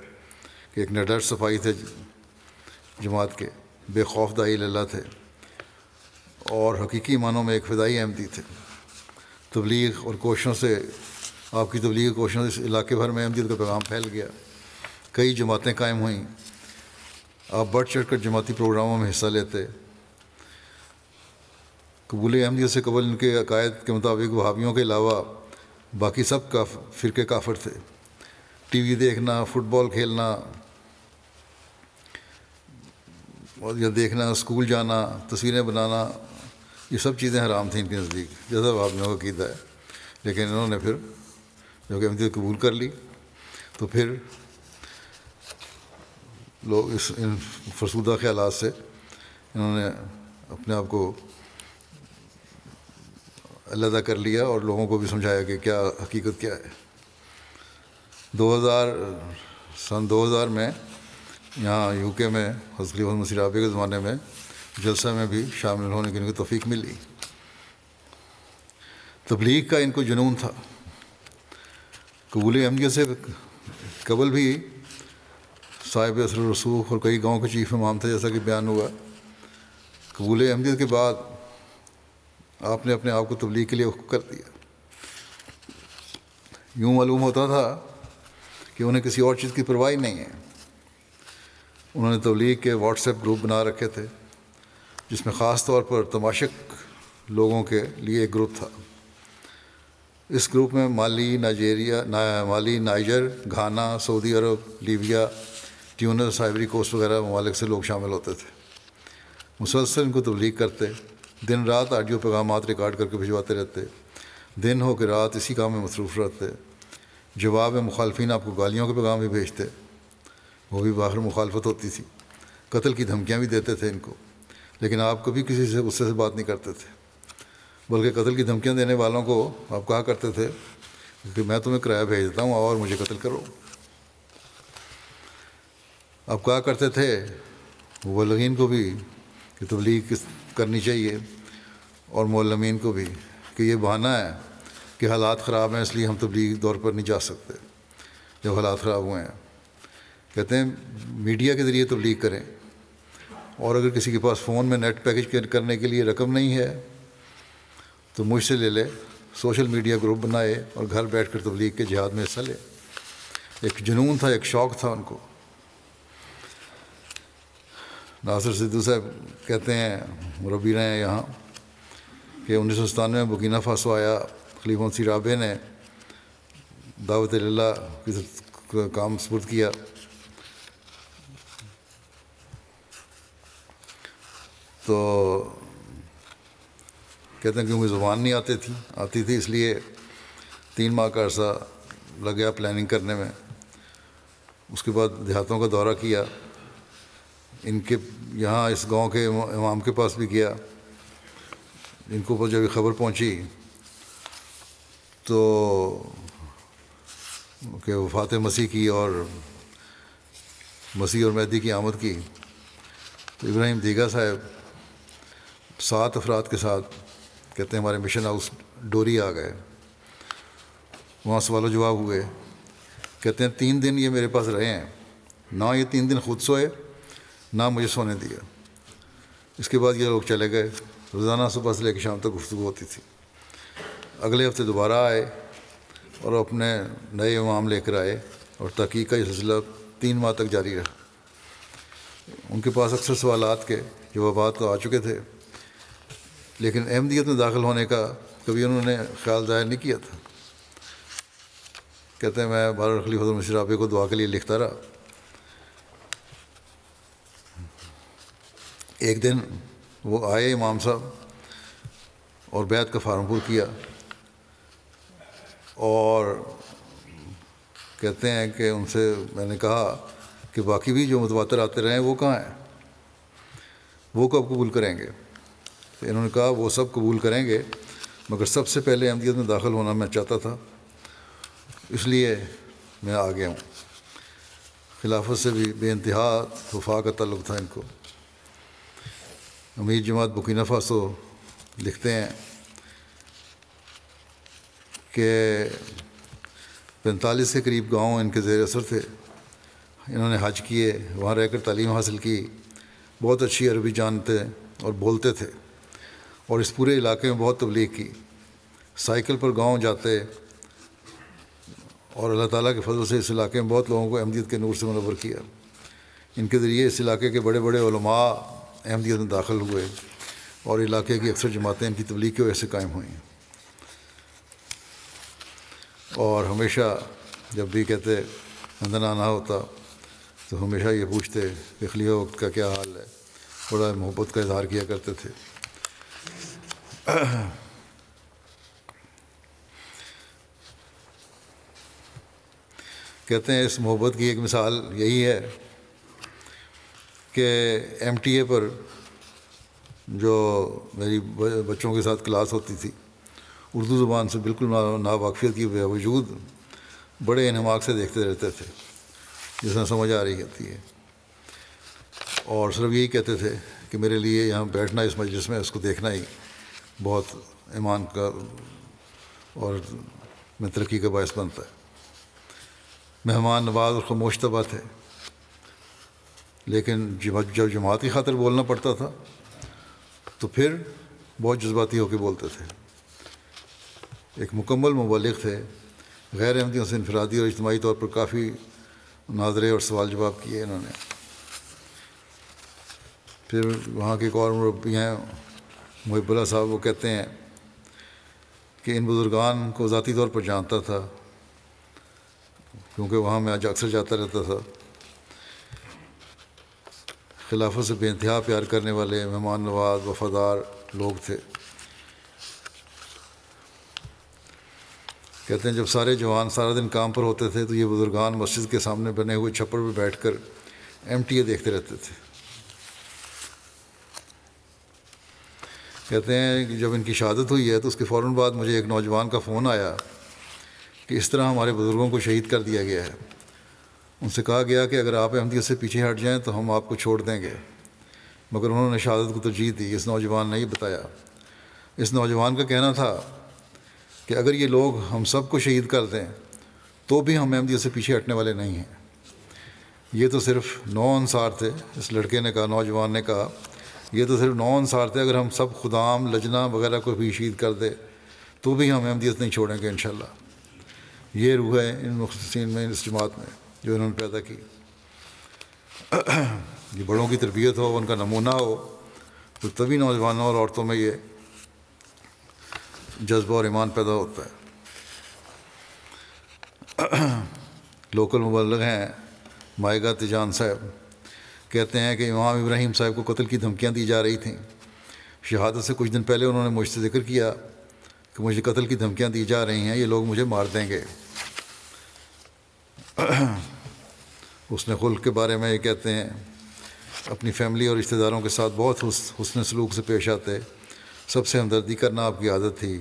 کہ ایک نڈر صفائی تھے جماعت کے، بے خوف داعی اللہ تھے اور حقیقی معنوں میں ایک فدائی احمدی تھے۔ تبلیغ اور کوششوں سے، آپ کی تبلیغ کوششوں سے اس علاقے بھر میں احمدیت کا پیغام پھیل گیا، کئی جماعتیں قائم ہوئیں، آپ بڑھ چڑھ کر جماعتی پروگراموں میں حصہ لیتے۔ قبول احمدیت سے قبل ان کے عقائد کے مطابق وہابیوں کے علاوہ باقی سب فرقے کافر تھے۔ ٹی وی دیکھنا، فٹ بال کھیلنا اور یا دیکھنا، اسکول جانا، تصویریں بنانا، یہ سب چیزیں حرام تھیں ان کے نزدیک، جیسا وہابیوں کا عقیدہ ہے۔ لیکن انہوں نے پھر جب کہ احمدیت قبول کر لی تو پھر لوگ ان فرسودہ خیالات سے انہوں نے اپنے آپ کو علیحدہ کر لیا اور لوگوں کو بھی سمجھایا کہ کیا حقیقت کیا ہے۔ سن 2000 میں یہاں یو کے میں حضرت خلیفہ مسیح رابع کے زمانے میں جلسہ میں بھی شامل ہونے کی ان کو توفیق ملی۔ تبلیغ کا ان کو جنون تھا۔ قبول احمدیت سے قبل بھی صاحب اثر و رسوخ اور کئی گاؤں کے چیف امام تھے، جیسا کہ بیان ہوا۔ قبول احمدیت کے بعد آپ نے اپنے آپ کو تبلیغ کے لیے وقف کر دیا۔ یوں معلوم ہوتا تھا کہ انہیں کسی اور چیز کی پرواہ ہی نہیں ہے۔ انہوں نے تبلیغ کے واٹس ایپ گروپ بنا رکھے تھے، جس میں خاص طور پر تماشک لوگوں کے لیے ایک گروپ تھا۔ اس گروپ میں مالی، نائجر، گھانا، سعودی عرب، لیبیا، ٹیونس، آئیوری کوسٹ وغیرہ ممالک سے لوگ شامل ہوتے تھے۔ مسلسل ان کو تبلیغ کرتے، دن رات آڈیو پیغامات ریکارڈ کر کے بھجواتے رہتے، دن ہو کہ رات اسی کام میں مصروف رہتے۔ جواب میں مخالفین آپ کو گالیوں کے پیغام بھی بھیجتے، وہ بھی باہر مخالفت ہوتی تھی، قتل کی دھمکیاں بھی دیتے تھے ان کو، لیکن آپ کبھی کسی سے غصے سے بات نہیں کرتے تھے، بلکہ قتل کی دھمکیاں دینے والوں کو آپ کہا کرتے تھے کہ میں تمہیں کرایہ بھیج دیتا ہوں اور مجھے قتل کرو۔ آپ کہا کرتے تھے مبلغین کو بھی کہ تبلیغ کرنی چاہیے اور معلمین کو بھی کہ یہ بہانہ ہے کہ حالات خراب ہیں اس لیے ہم تبلیغ دور پر نہیں جا سکتے جب حالات خراب ہوئے ہیں۔ کہتے ہیں میڈیا کے ذریعے تبلیغ کریں، اور اگر کسی کے پاس فون میں نیٹ پیکج کرنے کے لیے رقم نہیں ہے تو مجھ سے لے لے، سوشل میڈیا گروپ بنائے اور گھر بیٹھ کر تبلیغ کے جہاد میں حصہ لے۔ ایک جنون تھا، ایک شوق تھا ان کو۔ ناصر صدیقی صاحب کہتے ہیں، مربی رہے ہیں یہاں، کہ 1997 میں برکینا فاسو آیا، خلیفہ مسیح رابع نے دعوت اللہ کی کام سپرد کیا۔ تو کہتے ہیں کیونکہ زبان نہیں آتی تھی اس لیے 3 ماہ کا عرصہ لگ گیا پلاننگ کرنے میں۔ اس کے بعد دیہاتوں کا دورہ کیا، ان کے یہاں اس گاؤں کے امام کے پاس بھی گیا۔ ان کو جب یہ خبر پہنچی تو کہ وفات مسیح کی اور مسیح اور مہدی کی آمد کی، تو ابراہیم دیگا صاحب 7 افراد کے ساتھ کہتے ہیں ہمارے مشن ہاؤس ڈوری آ گئے۔ وہاں سوال و جواب ہوئے۔ کہتے ہیں 3 دن یہ میرے پاس رہے ہیں، نہ یہ 3 دن خود سوئے نہ مجھے سونے دیا۔ اس کے بعد یہ لوگ چلے گئے۔ روزانہ صبح سے لے کے شام تک گفتگو ہوتی تھی۔ اگلے ہفتے دوبارہ آئے اور اپنے نئے امام لے کر آئے، اور تحقیق کا یہ سلسلہ 3 ماہ تک جاری رہا۔ ان کے پاس اکثر سوالات کے جوابات تو آ چکے تھے، لیکن احمدیت میں داخل ہونے کا کبھی انہوں نے خیال ظاہر نہیں کیا تھا۔ کہتے ہیں میں بار خلیفہ مسیح رابع کو دعا کے لیے لکھتا رہا۔ ایک دن وہ آئے امام صاحب اور بیعت کا فارم پر کیا، اور کہتے ہیں کہ ان سے میں نے کہا کہ باقی بھی جو متواتر آتے رہے ہیں وہ کہاں ہیں، وہ کب قبول کریں گے؟ تو انہوں نے کہا وہ سب قبول کریں گے، مگر سب سے پہلے احمدیت میں داخل ہونا میں چاہتا تھا، اس لیے میں آ گیا ہوں۔ خلافت سے بھی بے انتہا وفا کا تعلق تھا ان کو۔ امیر جماعت برکینا فاسو لکھتے ہیں کہ 45 کے قریب گاؤں ان کے زیر اثر تھے۔ انہوں نے حج کیے، وہاں رہ کر تعلیم حاصل کی، بہت اچھی عربی جانتے اور بولتے تھے، اور اس پورے علاقے میں بہت تبلیغ کی۔ سائیکل پر گاؤں جاتے، اور اللہ تعالیٰ کے فضل سے اس علاقے میں بہت لوگوں کو احمدیت کے نور سے منور کیا۔ ان کے ذریعے اس علاقے کے بڑے بڑے علماء احمدیت میں داخل ہوئے، اور علاقے کی اکثر جماعتیں ان کی تبلیغ کی وجہ سے قائم ہوئیں۔ اور ہمیشہ جب بھی کہتے اندر آنا ہوتا تو ہمیشہ یہ پوچھتے کہ خلیفہ وقت کا کیا حال ہے، بڑا محبت کا اظہار کیا کرتے تھے۔ کہتے ہیں اس محبت کی ایک مثال یہی ہے کہ ایم ٹی اے پر جو میری بچوں کے ساتھ کلاس ہوتی تھی، اردو زبان سے بالکل ناواقفیت کی باوجود بڑے انہماک سے دیکھتے رہتے تھے، جس میں سمجھ آ رہی ہوتی ہے، اور صرف یہی کہتے تھے کہ میرے لیے یہاں بیٹھنا اس مجلس میں، اس کو دیکھنا ہی بہت ایمان کا اور میں ترقی کا باعث بنتا ہے۔ مہمان نواز اور خاموش طبع تھے، لیکن جب جماعت کی خاطر بولنا پڑتا تھا تو پھر بہت جذباتی ہو کے بولتے تھے۔ ایک مکمل مبلغ تھے، غیر احمدیوں سے انفرادی اور اجتماعی طور پر کافی مناظرے اور سوال جواب کیے انہوں نے۔ پھر وہاں کے ایک اور مربی ہیں محب اللہ صاحب، وہ کہتے ہیں کہ ان بزرگان کو ذاتی طور پر جانتا تھا، کیونکہ وہاں میں آج اکثر جاتا رہتا تھا۔ خلافت سے بے انتہا پیار کرنے والے، مہمان نواز، وفادار لوگ تھے۔ کہتے ہیں جب سارے جوان سارا دن کام پر ہوتے تھے تو یہ بزرگان مسجد کے سامنے بنے ہوئے چھپر پہ بیٹھ کر ایم ٹی اے دیکھتے رہتے تھے۔ کہتے ہیں کہ جب ان کی شہادت ہوئی ہے تو اس کے فوراً بعد مجھے ایک نوجوان کا فون آیا کہ اس طرح ہمارے بزرگوں کو شہید کر دیا گیا ہے۔ ان سے کہا گیا کہ اگر آپ احمدیت سے پیچھے ہٹ جائیں تو ہم آپ کو چھوڑ دیں گے، مگر انہوں نے شہادت کو ترجیح دی۔ اس نوجوان نے یہ بتایا، اس نوجوان کا کہنا تھا کہ اگر یہ لوگ ہم سب کو شہید کر دیں تو بھی ہم احمدیت سے پیچھے ہٹنے والے نہیں ہیں۔ یہ تو صرف 9 انصار تھے، اس لڑکے نے کہا، نوجوان نے کہا، یہ تو صرف 9 انصار تھے، اگر ہم سب خدام لجنہ وغیرہ کو بھی شہید کر دے تو بھی ہم احمدیت نہیں چھوڑیں گے انشاءاللہ۔ یہ روح ہے ان مخلصین میں، اس جماعت میں جو انہوں نے پیدا کی۔ یہ بڑوں کی تربیت ہو، ان کا نمونہ ہو، تو تبھی نوجوانوں اور عورتوں میں یہ جذبہ اور ایمان پیدا ہوتا ہے۔ لوکل مبلغ ہیں مائگا تیجان صاحب، کہتے ہیں کہ امام ابراہیم صاحب کو قتل کی دھمکیاں دی جا رہی تھیں۔ شہادت سے کچھ دن پہلے انہوں نے مجھ سے ذکر کیا کہ مجھے قتل کی دھمکیاں دی جا رہی ہیں، یہ لوگ مجھے مار دیں گے۔ حسن خلق کے بارے میں یہ کہتے ہیں، اپنی فیملی اور رشتہ داروں کے ساتھ بہت حسن سلوک سے پیش آتے، سب سے ہمدردی کرنا آپ کی عادت تھی،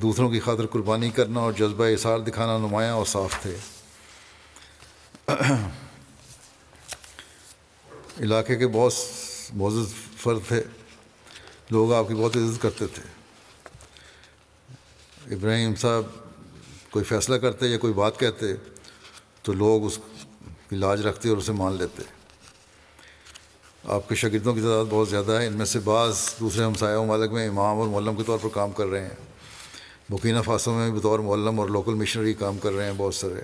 دوسروں کی خاطر قربانی کرنا اور جذبہ اثار دکھانا نمایاں اور صاف تھے۔ علاقے کے بہت معزز فرد تھے، لوگ آپ کی بہت عزت کرتے تھے۔ ابراہیم صاحب کوئی فیصلہ کرتے یا کوئی بات کہتے تو لوگ اس کی لاج رکھتے اور اسے مان لیتے۔ آپ کے شاگردوں کی تعداد بہت زیادہ ہے، ان میں سے بعض دوسرے ہمسایہ ممالک میں امام اور معلم کے طور پر کام کر رہے ہیں۔ برکینا فاسو میں بطور معلم اور لوکل مشنری کام کر رہے ہیں بہت سارے۔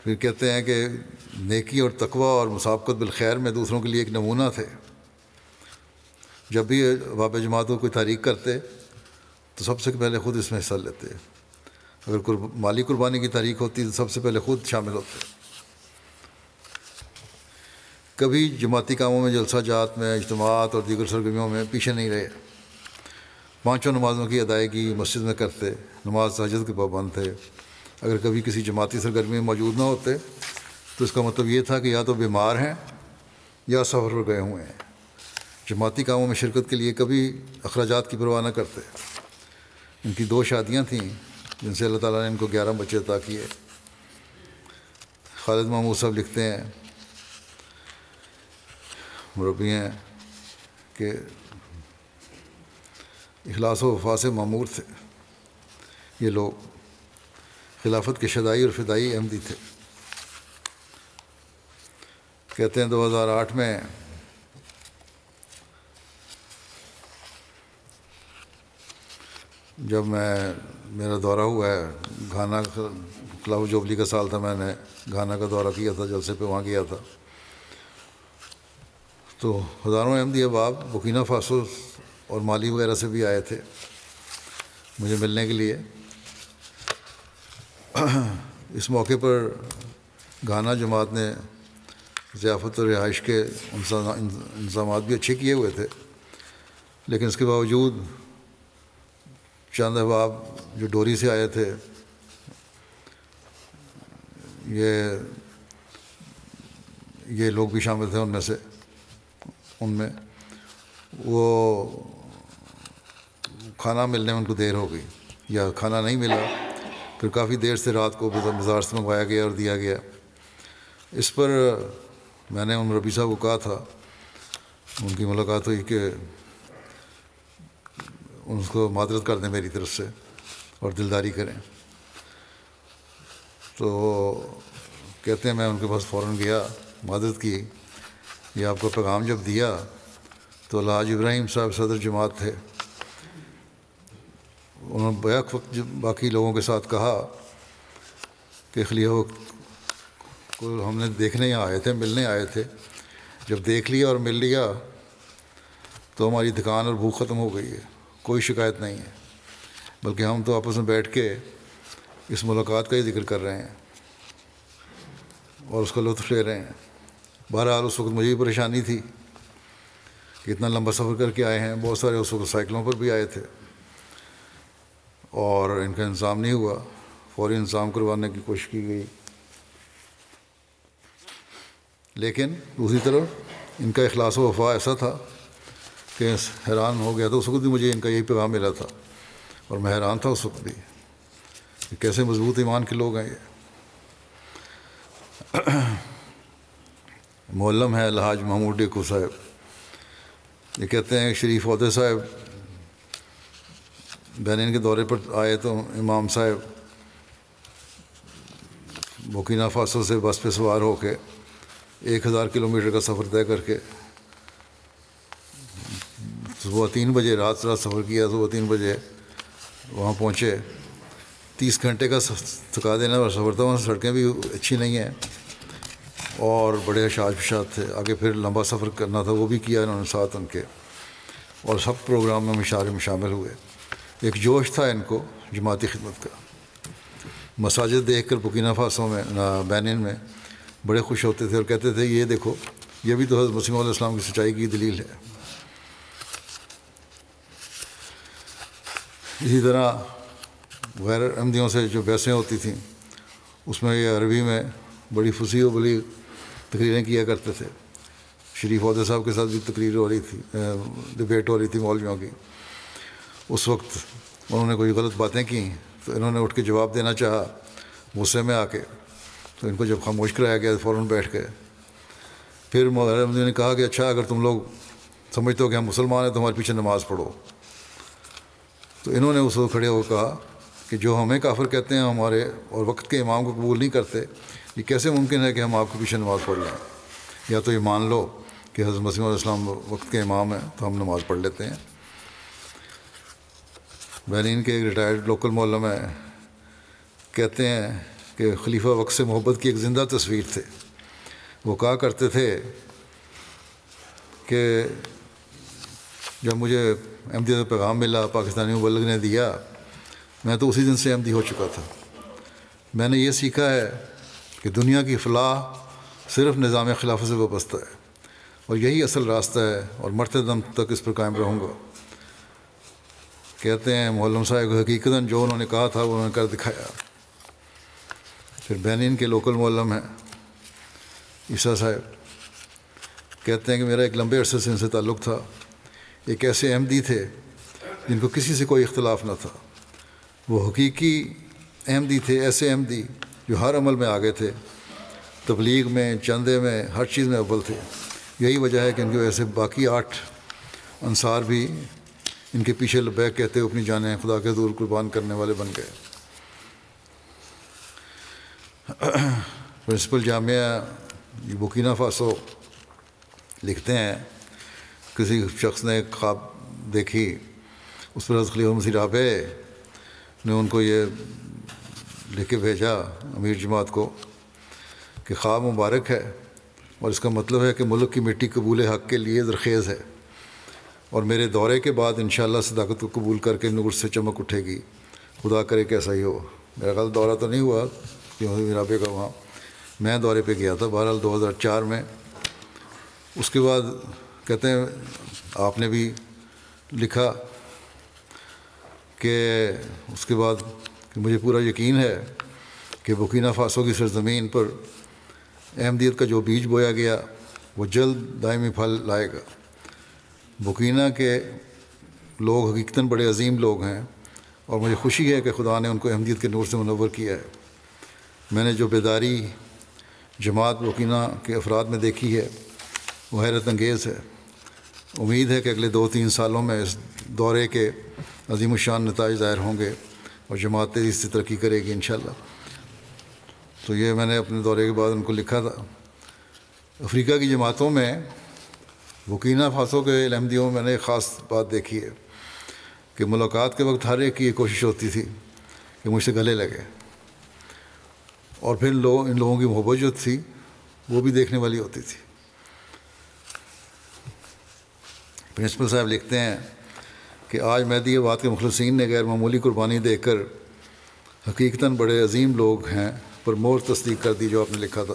پھر کہتے ہیں کہ نیکی اور تقوی اور مسابقت بالخیر میں دوسروں کے لیے ایک نمونہ تھے۔ جب بھی باب جماعت کو کوئی تحریک کرتے تو سب سے پہلے خود اس میں حصہ لیتے، اگر مالی قربانی کی تحریک ہوتی تو سب سے پہلے خود شامل ہوتے۔ کبھی جماعتی کاموں میں، جلسہ جات میں، اجتماعات اور دیگر سرگرمیوں میں پیچھے نہیں رہے۔ 5 نمازوں کی ادائیگی مسجد میں کرتے، نماز تہجد کے پابند تھے۔ اگر کبھی کسی جماعتی سرگرمی میں موجود نہ ہوتے تو اس کا مطلب یہ تھا کہ یا تو بیمار ہیں یا سفر پر گئے ہوئے ہیں۔ جماعتی کاموں میں شرکت کے لیے کبھی اخراجات کی پرواہ نہ کرتے۔ ان کی 2 شادیاں تھیں جن سے اللہ تعالیٰ نے ان کو 11 بچے عطا کیے۔ خالد محمود صاحب لکھتے ہیں، مربی ہیں، کہ اخلاص و وفا سے معمور تھے یہ لوگ، خلافت کے شدائی اور فدائی احمدی تھے۔ کہتے ہیں 2008 میں جب میرا دورہ ہوا ہے گھانا، خلافت جوبلی کا سال تھا، میں نے گھانا کا دورہ کیا تھا، جلسے پہ وہاں گیا تھا، تو ہزاروں احمدی احباب بورکینا فاسو اور مالی وغیرہ سے بھی آئے تھے مجھے ملنے کے لیے۔ اس موقع پر گھانا جماعت نے ضیافت اور رہائش کے انتظامات بھی اچھے کیے ہوئے تھے، لیکن اس کے باوجود چند احباب جو ڈوری سے آئے تھے، یہ لوگ بھی شامل تھے ان میں وہ کھانا ملنے میں ان کو دیر ہو گئی یا کھانا نہیں ملا، پھر کافی دیر سے رات کو بازار سے منگوایا گیا اور دیا گیا۔ اس پر میں نے ان ربی صاحب کو کہا تھا، ان کی ملاقات ہوئی، کہ ان کو معذرت کر دیں میری طرف سے اور دلداری کریں۔ تو کہتے ہیں میں ان کے پاس فوراً گیا، معذرت کی، یہ آپ کو پیغام جب دیا تو الحاج ابراہیم صاحب صدر جماعت تھے، انہوں نے بیک وقت باقی لوگوں کے ساتھ کہا کہ خلیفہ کو ہم نے دیکھنے یہاں آئے تھے، ملنے آئے تھے، جب دیکھ لیا اور مل لیا تو ہماری تھکان اور بھوک ختم ہو گئی ہے، کوئی شکایت نہیں ہے، بلکہ ہم تو آپس میں بیٹھ کے اس ملاقات کا ہی ذکر کر رہے ہیں اور اس کا لطف لے رہے ہیں۔ بہرحال اس وقت مجھے بھی پریشانی تھی کہ اتنا لمبا سفر کر کے آئے ہیں، بہت سارے اس وقت سائیکلوں پر بھی آئے تھے اور ان کا انتظام نہیں ہوا، فوری انتظام کروانے کی کوشش کی گئی، لیکن دوسری طرف ان کا اخلاص و وفا ایسا تھا کہ حیران ہو گیا تھا۔ اس وقت بھی مجھے ان کا یہی پیغام ملا تھا اور میں حیران تھا اس وقت بھی کہ کیسے مضبوط ایمان کے لوگ ہیں یہ۔ معلم ہے الحاج محمود ڈیکو صاحب، یہ کہتے ہیں شریف عہدے صاحب بینن کے دورے پر آئے تو امام صاحب بورکینا فاسو سے بس پہ سوار ہو کے 1000 کلومیٹر کا سفر طے کر کے صبح 3 بجے رات سفر کیا، صبح 3 بجے وہاں پہنچے۔ 30 گھنٹے کا تھکا دینے والا سفر تھا، وہاں سڑکیں بھی اچھی نہیں ہیں اور بڑے اشاعت فشاعت تھے، آگے پھر لمبا سفر کرنا تھا، وہ بھی کیا انہوں نے ساتھ ان کے، اور سب پروگرام میں مشاعرے میں شامل ہوئے۔ ایک جوش تھا ان کو جماعتی خدمت کا۔ مساجد دیکھ کر بورکینا فاسو میں بینن میں بڑے خوش ہوتے تھے اور کہتے تھے یہ دیکھو، یہ بھی تو حضرت مسیح علیہ السلام کی سچائی کی دلیل ہے۔ اسی طرح غیر احمدیوں سے جو بحثیں ہوتی تھیں اس میں یہ عربی میں بڑی فصیح و بلی تقریریں کیا کرتے تھے۔ شریف عہدے صاحب کے ساتھ بھی تقریر ہو رہی تھی، ڈبیٹ ہو رہی تھی مولویوں کی۔ اس وقت انہوں نے کوئی غلط باتیں کیں تو انہوں نے اٹھ کے جواب دینا چاہا غصے میں آ کے، تو ان کو جب خاموش کرایا گیا فوراً بیٹھ گئے۔ پھر غیر احمدیوں نے کہا کہ اچھا اگر تم لوگ سمجھتے ہو کہ ہم مسلمان ہیں تو ہمارے پیچھے نماز پڑھو۔ تو انہوں نے اس وقت کھڑے ہو کہا کہ جو ہمیں کافر کہتے ہیں ہمارے اور وقت کے امام کو قبول نہیں کرتے، یہ کیسے ممکن ہے کہ ہم آپ کے پیچھے نماز پڑھ لیں؟ یا تو یہ مان لو کہ حضرت مسیح علیہ السلام وقت کے امام ہیں تو ہم نماز پڑھ لیتے ہیں۔ بحرین کے ایک ریٹائرڈ لوکل معلم ہیں، کہتے ہیں کہ خلیفہ وقت سے محبت کی ایک زندہ تصویر تھے۔ وہ کہا کرتے تھے کہ جب مجھے احمدیت کا پیغام ملا، پاکستانی مبلغ نے دیا، میں تو اسی دن سے احمدی ہو چکا تھا۔ میں نے یہ سیکھا ہے کہ دنیا کی فلاح صرف نظام خلافت سے وابستہ ہے اور یہی اصل راستہ ہے اور مرتے دم تک اس پر قائم رہوں گا۔ کہتے ہیں معلم صاحب حقیقتاً جو انہوں نے کہا تھا وہ انہوں نے کر دکھایا۔ پھر بینن کے لوکل معلم ہیں عیسیٰ صاحب، کہتے ہیں کہ میرا ایک لمبے عرصے سے ان سے تعلق تھا۔ ایک ایسے احمدی تھے جن کو کسی سے کوئی اختلاف نہ تھا، وہ حقیقی احمدی تھے، ایسے احمدی جو ہر عمل میں آگے تھے، تبلیغ میں، چندے میں، ہر چیز میں اول تھے۔ یہی وجہ ہے کہ ان کی وجہ سے باقی 8 انصار بھی ان کے پیچھے لبیک کہتے ہوئے اپنی جانیں خدا کے حضور قربان کرنے والے بن گئے۔ پرنسپل جامعہ بورکینا فاسو لکھتے ہیں، کسی شخص نے ایک خواب دیکھی، اس پر حضرت خلیفہ مسیح رابع نے ان کو یہ لکھ کے بھیجا امیر جماعت کو کہ خواب مبارک ہے، اور اس کا مطلب ہے کہ ملک کی مٹی قبول حق کے لیے زرخیز ہے، اور میرے دورے کے بعد انشاءاللہ صداقت کو قبول کر کے نور سے چمک اٹھے گی، خدا کرے کہ ایسا ہی ہو۔ میرا خیال دورہ تو نہیں ہوا کہ رابع کا وہاں، میں دورے پہ گیا تھا بہرحال 2004 میں۔ اس کے بعد کہتے ہیں آپ نے بھی لکھا کہ اس کے بعد کہ مجھے پورا یقین ہے کہ بورکینا فاسو کی سرزمین پر احمدیت کا جو بیج بویا گیا وہ جلد دائمی پھل لائے گا۔ بورکینا کے لوگ حقیقتاً بڑے عظیم لوگ ہیں، اور مجھے خوشی ہے کہ خدا نے ان کو احمدیت کے نور سے منور کیا ہے۔ میں نے جو بیداری جماعت بورکینا کے افراد میں دیکھی ہے وہ حیرت انگیز ہے۔ امید ہے کہ اگلے 2-3 سالوں میں اس دورے کے عظیم الشان نتائج ظاہر ہوں گے اور جماعت تیزی سے ترقی کرے گی انشاءاللہ۔ تو یہ میں نے اپنے دورے کے بعد ان کو لکھا تھا۔ افریقہ کی جماعتوں میں بورکینا فاسو کے احمدیوں میں نے ایک خاص بات دیکھی ہے کہ ملاقات کے وقت ہر ایک کی یہ کوشش ہوتی تھی کہ مجھ سے گلے لگے، اور پھر ان لوگوں کی محبت جو تھی وہ بھی دیکھنے والی ہوتی تھی۔ پرنسپل صاحب لکھتے ہیں کہ آج مہدی آباد کے مخلصین نے غیر معمولی قربانی دے کر حقیقتاً بڑے عظیم لوگ ہیں پر مور تصدیق کر دی جو آپ نے لکھا تھا۔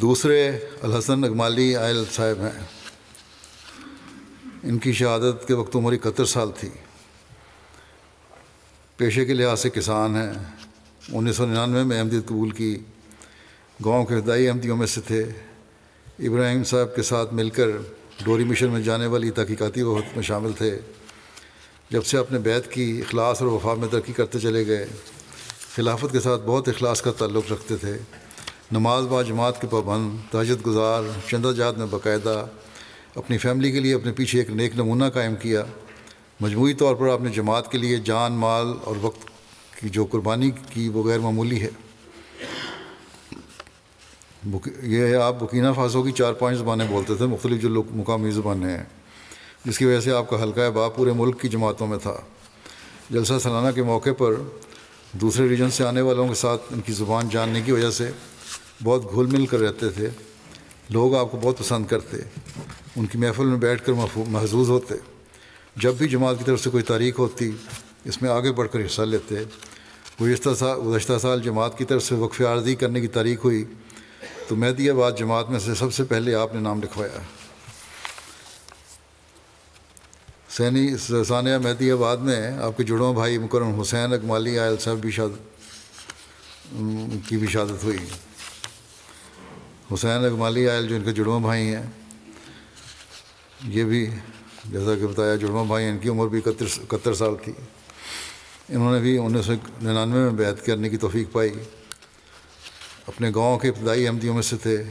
دوسرے الحسن اقمالی عائل صاحب ہیں، ان کی شہادت کے وقت عمر 71 سال تھی، پیشے کے لحاظ سے کسان ہیں۔ 1999 میں احمدیت قبول کی، گاؤں کے ابتدائی احمدیوں میں سے تھے۔ ابراہیم صاحب کے ساتھ مل کر ڈوری مشن میں جانے والی تحقیقاتی وفد میں شامل تھے۔ جب سے اپنے بیعت کی، اخلاص اور وفا میں ترقی کرتے چلے گئے۔ خلافت کے ساتھ بہت اخلاص کا تعلق رکھتے تھے، نماز با جماعت کے پابند، تہجد گزار، چندہ جات میں باقاعدہ، اپنی فیملی کے لیے اپنے پیچھے ایک نیک نمونہ قائم کیا۔ مجموعی طور پر آپ نے جماعت کے لیے جان، مال اور وقت کی جو قربانی کی وہ غیر معمولی ہے۔ یہ آپ بورکینا فاسو کی 4-5 زبانیں بولتے تھے، مختلف جو مقامی زبانیں ہیں، جس کی وجہ سے آپ کا حلقہ احباب پورے ملک کی جماعتوں میں تھا۔ جلسہ سالانہ کے موقع پر دوسرے ریجن سے آنے والوں کے ساتھ ان کی زبان جاننے کی وجہ سے بہت گھل مل کر رہتے تھے۔ لوگ آپ کو بہت پسند کرتے، ان کی محفل میں بیٹھ کر محظوظ ہوتے۔ جب بھی جماعت کی طرف سے کوئی تاریخ ہوتی اس میں آگے بڑھ کر حصہ لیتے۔ گزشتہ سال جماعت کی طرف سے وقف عارضی کرنے کی تاریخ ہوئی تو مہدی آباد جماعت میں سے سب سے پہلے آپ نے نام لکھوایا۔ ثانیہ مہدی آباد میں آپ کے جڑواں بھائی مکرم حسین اقمالی عائل صاحب کی بھی شہادت ہوئی۔ حسین اقمالی عائل جو ان کے جڑواں بھائی ہیں، یہ بھی جیسا کہ بتایا جڑواں بھائی، ان کی عمر بھی 71 سال تھی۔ انہوں نے بھی 1999 میں بیعت کرنے کی توفیق پائی۔ اپنے گاؤں کے ابتدائی احمدیوں میں سے تھے۔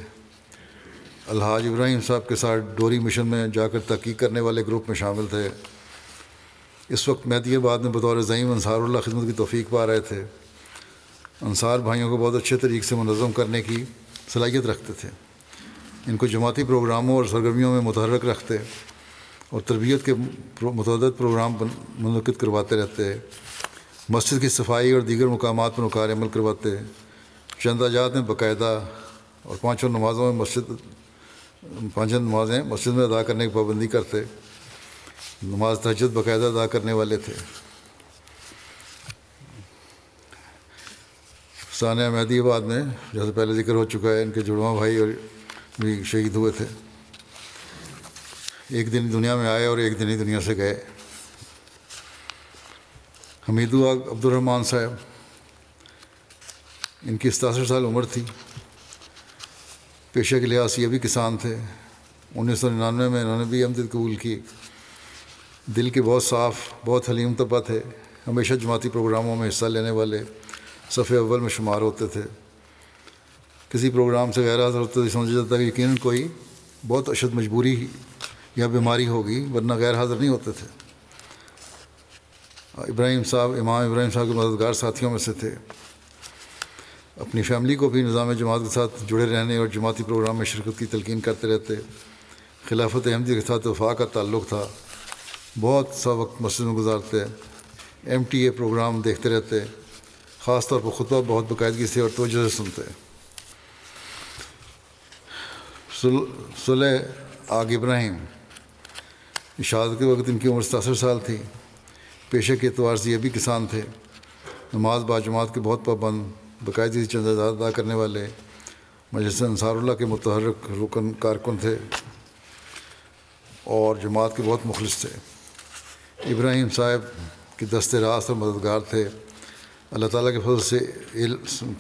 الحاج ابراہیم صاحب کے ساتھ ڈوری مشن میں جا کر تحقیق کرنے والے گروپ میں شامل تھے۔ اس وقت مہدی آباد میں بطور زعیم انصار اللہ خدمت کی توفیق پا رہے تھے۔ انصار بھائیوں کو بہت اچھے طریقے سے منظم کرنے کی صلاحیت رکھتے تھے، ان کو جماعتی پروگراموں اور سرگرمیوں میں متحرک رکھتے اور تربیت کے متعدد پروگرام منعقد کرواتے رہتے۔ مسجد کی صفائی اور دیگر مقامات پر وقار عمل کرواتے، چندہ جات میں باقاعدہ، اور 5 نمازیں مسجد میں ادا کرنے کی پابندی کرتے۔ نماز تہجد باقاعدہ ادا کرنے والے تھے۔ ثانیہ مہدی آباد میں جیسے پہلے ذکر ہو چکا ہے، ان کے جڑواں بھائی اور بھی شہید ہوئے تھے۔ ایک دن دنیا میں آئے اور ایک دن ہی دنیا سے گئے۔ حمیدو عبد الرحمن صاحب، ان کی 67 سال عمر تھی، پیشے کے لحاظ سے یہ بھی کسان تھے۔ 1999 میں انہوں نے بھی احمدیت قبول کی۔ دل کے بہت صاف، بہت حلیم طبع تھے، ہمیشہ جماعتی پروگراموں میں حصہ لینے والے صف اول میں شمار ہوتے تھے۔ کسی پروگرام سے غیر حاضر ہوتے تو سمجھا جاتا کہ یقیناً کوئی بہت اشد مجبوری یا بیماری ہوگی، ورنہ غیر حاضر نہیں ہوتے تھے۔ امام ابراہیم صاحب کے مددگار ساتھیوں میں سے تھے۔ اپنی فیملی کو بھی نظام جماعت کے ساتھ جڑے رہنے اور جماعتی پروگرام میں شرکت کی تلقین کرتے رہتے۔ خلافت احمدیہ کے ساتھ وفا کا تعلق تھا، بہت سا وقت مسجد میں گزارتے، MTA پروگرام دیکھتے رہتے، خاص طور پر خطبہ بہت باقاعدگی سے اور توجہ سے سنتے۔ صلح آگ ابراہیم، شہادت کے وقت ان کی عمر 67 سال تھی۔ پیشے کے اعتبار سے یہ بھی کسان تھے۔ نماز باجماعت کے بہت پابند، باقاعدگی سے چندہ ادا کرنے والے، مجلس انصار اللہ کے متحرک رکن کارکن تھے اور جماعت کے بہت مخلص تھے۔ ابراہیم صاحب کے دست راست اور مددگار تھے۔ اللہ تعالیٰ کے فضل سے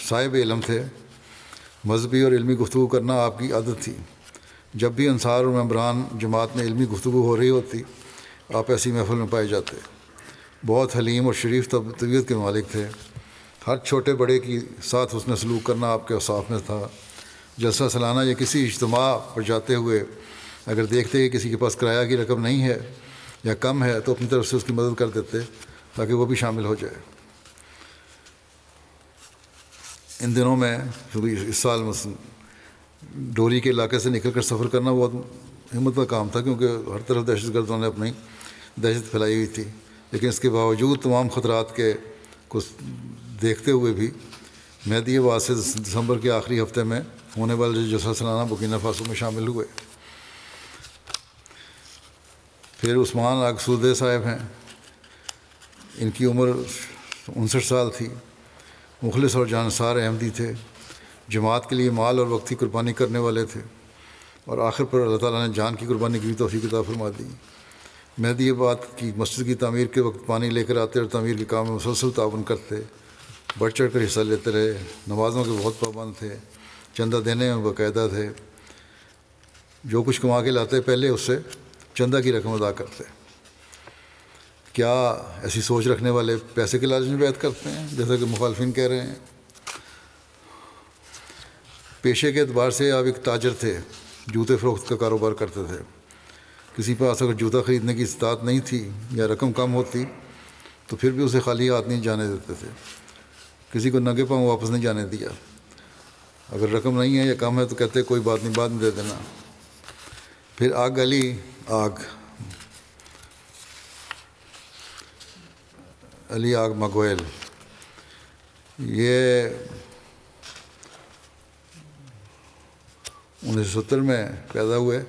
صاحب علم تھے۔ مذہبی اور علمی گفتگو کرنا آپ کی عادت تھی۔ جب بھی انصار اور ممبران جماعت میں علمی گفتگو ہو رہی ہوتی، آپ ایسی محفل میں پائے جاتے۔ بہت حلیم اور شریف طبیعت کے مالک تھے۔ ہر چھوٹے بڑے کے ساتھ حسن سلوک کرنا آپ کے اوصاف میں تھا۔ جلسہ سالانہ یا کسی اجتماع پر جاتے ہوئے اگر دیکھتے کہ کسی کے پاس کرایہ کی رقم نہیں ہے یا کم ہے تو اپنی طرف سے اس کی مدد کر دیتے تاکہ وہ بھی شامل ہو جائے۔ ان دنوں میں اس سال ڈوری کے علاقے سے نکل کر سفر کرنا بہت ہمت کا کام تھا، کیونکہ ہر طرف دہشت گردوں نے اپنی دہشت پھیلائی ہوئی تھی۔ لیکن اس کے باوجود تمام خطرات کے کو دیکھتے ہوئے بھی مہدی آباد سے دسمبر کے آخری ہفتے میں ہونے والے جلسہ سالانہ برکینا فاسو میں شامل ہوئے۔ پھر عثمان آگ سودے صاحب ہیں، ان کی عمر 59 سال تھی۔ مخلص اور جانصار احمدی تھے، جماعت کے لیے مال اور وقت کی قربانی کرنے والے تھے، اور آخر پر اللہ تعالیٰ نے جان کی قربانی کی توفیق عطا فرما دی۔ مہدی آباد کی مسجد کی تعمیر کے وقت پانی لے کر آتے اور تعمیر کے کام میں مسلسل تعاون کرتے، بڑھ چڑھ کر حصہ لیتے رہے۔ نمازوں کے بہت پابند تھے، چندہ دینے میں باقاعدہ تھے۔ جو کچھ کما کے لاتے پہلے اس سے چندہ کی رقم ادا کرتے۔ کیا ایسی سوچ رکھنے والے پیسے کے لالچ میں بیعت کرتے ہیں جیسا کہ مخالفین کہہ رہے ہیں؟ پیشے کے اعتبار سے آپ ایک تاجر تھے، جوتے فروخت کا کاروبار کرتے تھے۔ کسی پاس اگر جوتا خریدنے کی استطاعت نہیں تھی یا رقم کم ہوتی تو پھر بھی اسے خالی ہاتھ نہیں جانے دیتے تھے۔ کسی کو ننگے پاؤں واپس نہیں جانے دیا۔ اگر رقم نہیں ہے یا کم ہے تو کہتے کوئی بات نہیں، بعد میں دے دینا۔ پھر آگ علی آگ مغویل، یہ 1970 میں پیدا ہوئے۔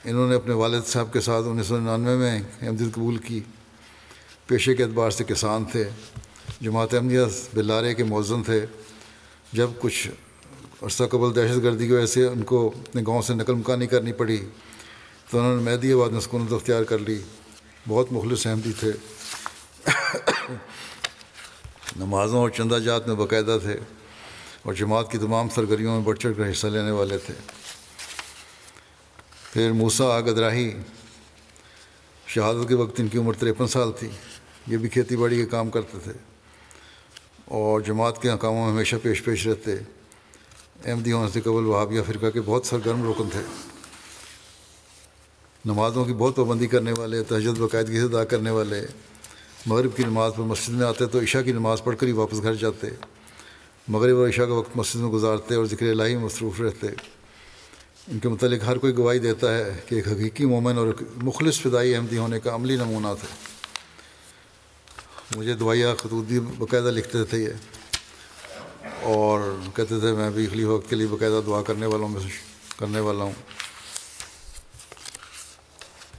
انہوں نے اپنے والد صاحب کے ساتھ 1999 میں احمدیت قبول کی۔ پیشے کے اعتبار سے کسان تھے، جماعت احمدیہ بلارے کے مؤذن تھے۔ جب کچھ عرصہ قبل دہشت گردی کی وجہ سے ان کو اپنے گاؤں سے نقل مکانی کرنی پڑی تو انہوں نے مہدی آباد میں سکونت اختیار کر لی۔ بہت مخلص احمدی تھے، نمازوں اور چندہ جات میں باقاعدہ تھے اور جماعت کی تمام سرگرمیوں میں بڑھ چڑھ کر حصہ لینے والے تھے۔ پھر موسیٰ آگ ادراہی، شہادت کے وقت ان کی عمر 53 سال تھی۔ یہ بھی کھیتی باڑی کے کام کرتے تھے اور جماعت کے کاموں میں ہمیشہ پیش رہتے۔ احمدی ہونے سے قبل وہابیہ فرقہ کے بہت سرگرم رکن تھے۔ نمازوں کی بہت پابندی کرنے والے، تہجد باقاعدگی سے ادا کرنے والے۔ مغرب کی نماز پر مسجد میں آتے تو عشاء کی نماز پڑھ کر ہی واپس گھر جاتے۔ مغرب اور عشاء کا وقت مسجد میں گزارتے اور ذکر الہی میں مصروف رہتے۔ ان کے متعلق ہر کوئی گواہی دیتا ہے کہ ایک حقیقی مومن اور مخلص فدائی احمدی ہونے کا عملی نمونہ تھے۔ مجھے دعائیہ خطوط بھی باقاعدہ لکھتے تھے یہ، اور کہتے تھے میں بھی خلیفہ وقت کے لیے باقاعدہ دعا کرنے والا ہوں۔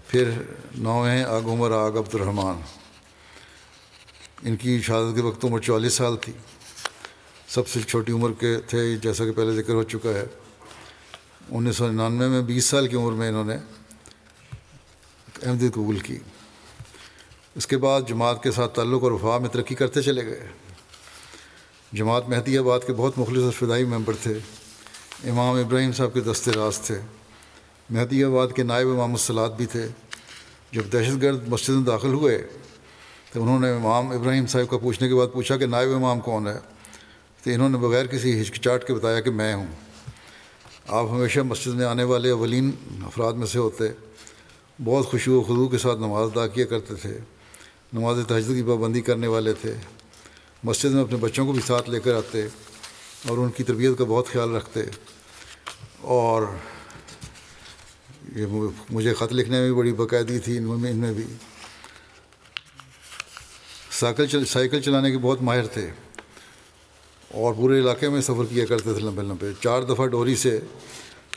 پھر 9ویں آگ عمر آگ عبد الرحمن، ان کی شہادت کے وقت عمر 44 سال تھی۔ سب سے چھوٹی عمر کے تھے، جیسا کہ پہلے ذکر ہو چکا ہے۔ 1999 میں 20 سال کی عمر میں انہوں نے احمدیت قبول کی۔ اس کے بعد جماعت کے ساتھ تعلق اور وفا میں ترقی کرتے چلے گئے۔ جماعت مہدی آباد کے بہت مخلص اور فدائی ممبر تھے۔ امام ابراہیم صاحب کے دست راست تھے۔ مہدی آباد کے نائب امام الصلاۃ بھی تھے۔ جب دہشت گرد مسجد میں داخل ہوئے تو انہوں نے امام ابراہیم صاحب کا پوچھنے کے بعد پوچھا کہ نائب امام کون ہے، تو انہوں نے بغیر کسی ہچکچاہٹ کے بتایا کہ میں ہوں۔ آپ ہمیشہ مسجد میں آنے والے اولین افراد میں سے ہوتے، بہت خشوع و خضوع کے ساتھ نماز ادا کیا کرتے تھے، نماز تہجد کی پابندی کرنے والے تھے، مسجد میں اپنے بچوں کو بھی ساتھ لے کر آتے اور ان کی تربیت کا بہت خیال رکھتے، اور یہ مجھے خط لکھنے میں بھی بڑی باقاعدگی تھی ان میں بھی۔ سائیکل چلانے کے بہت ماہر تھے اور پورے علاقے میں سفر کیا کرتے تھے لمبے لمبے۔ 4 دفعہ ڈوری سے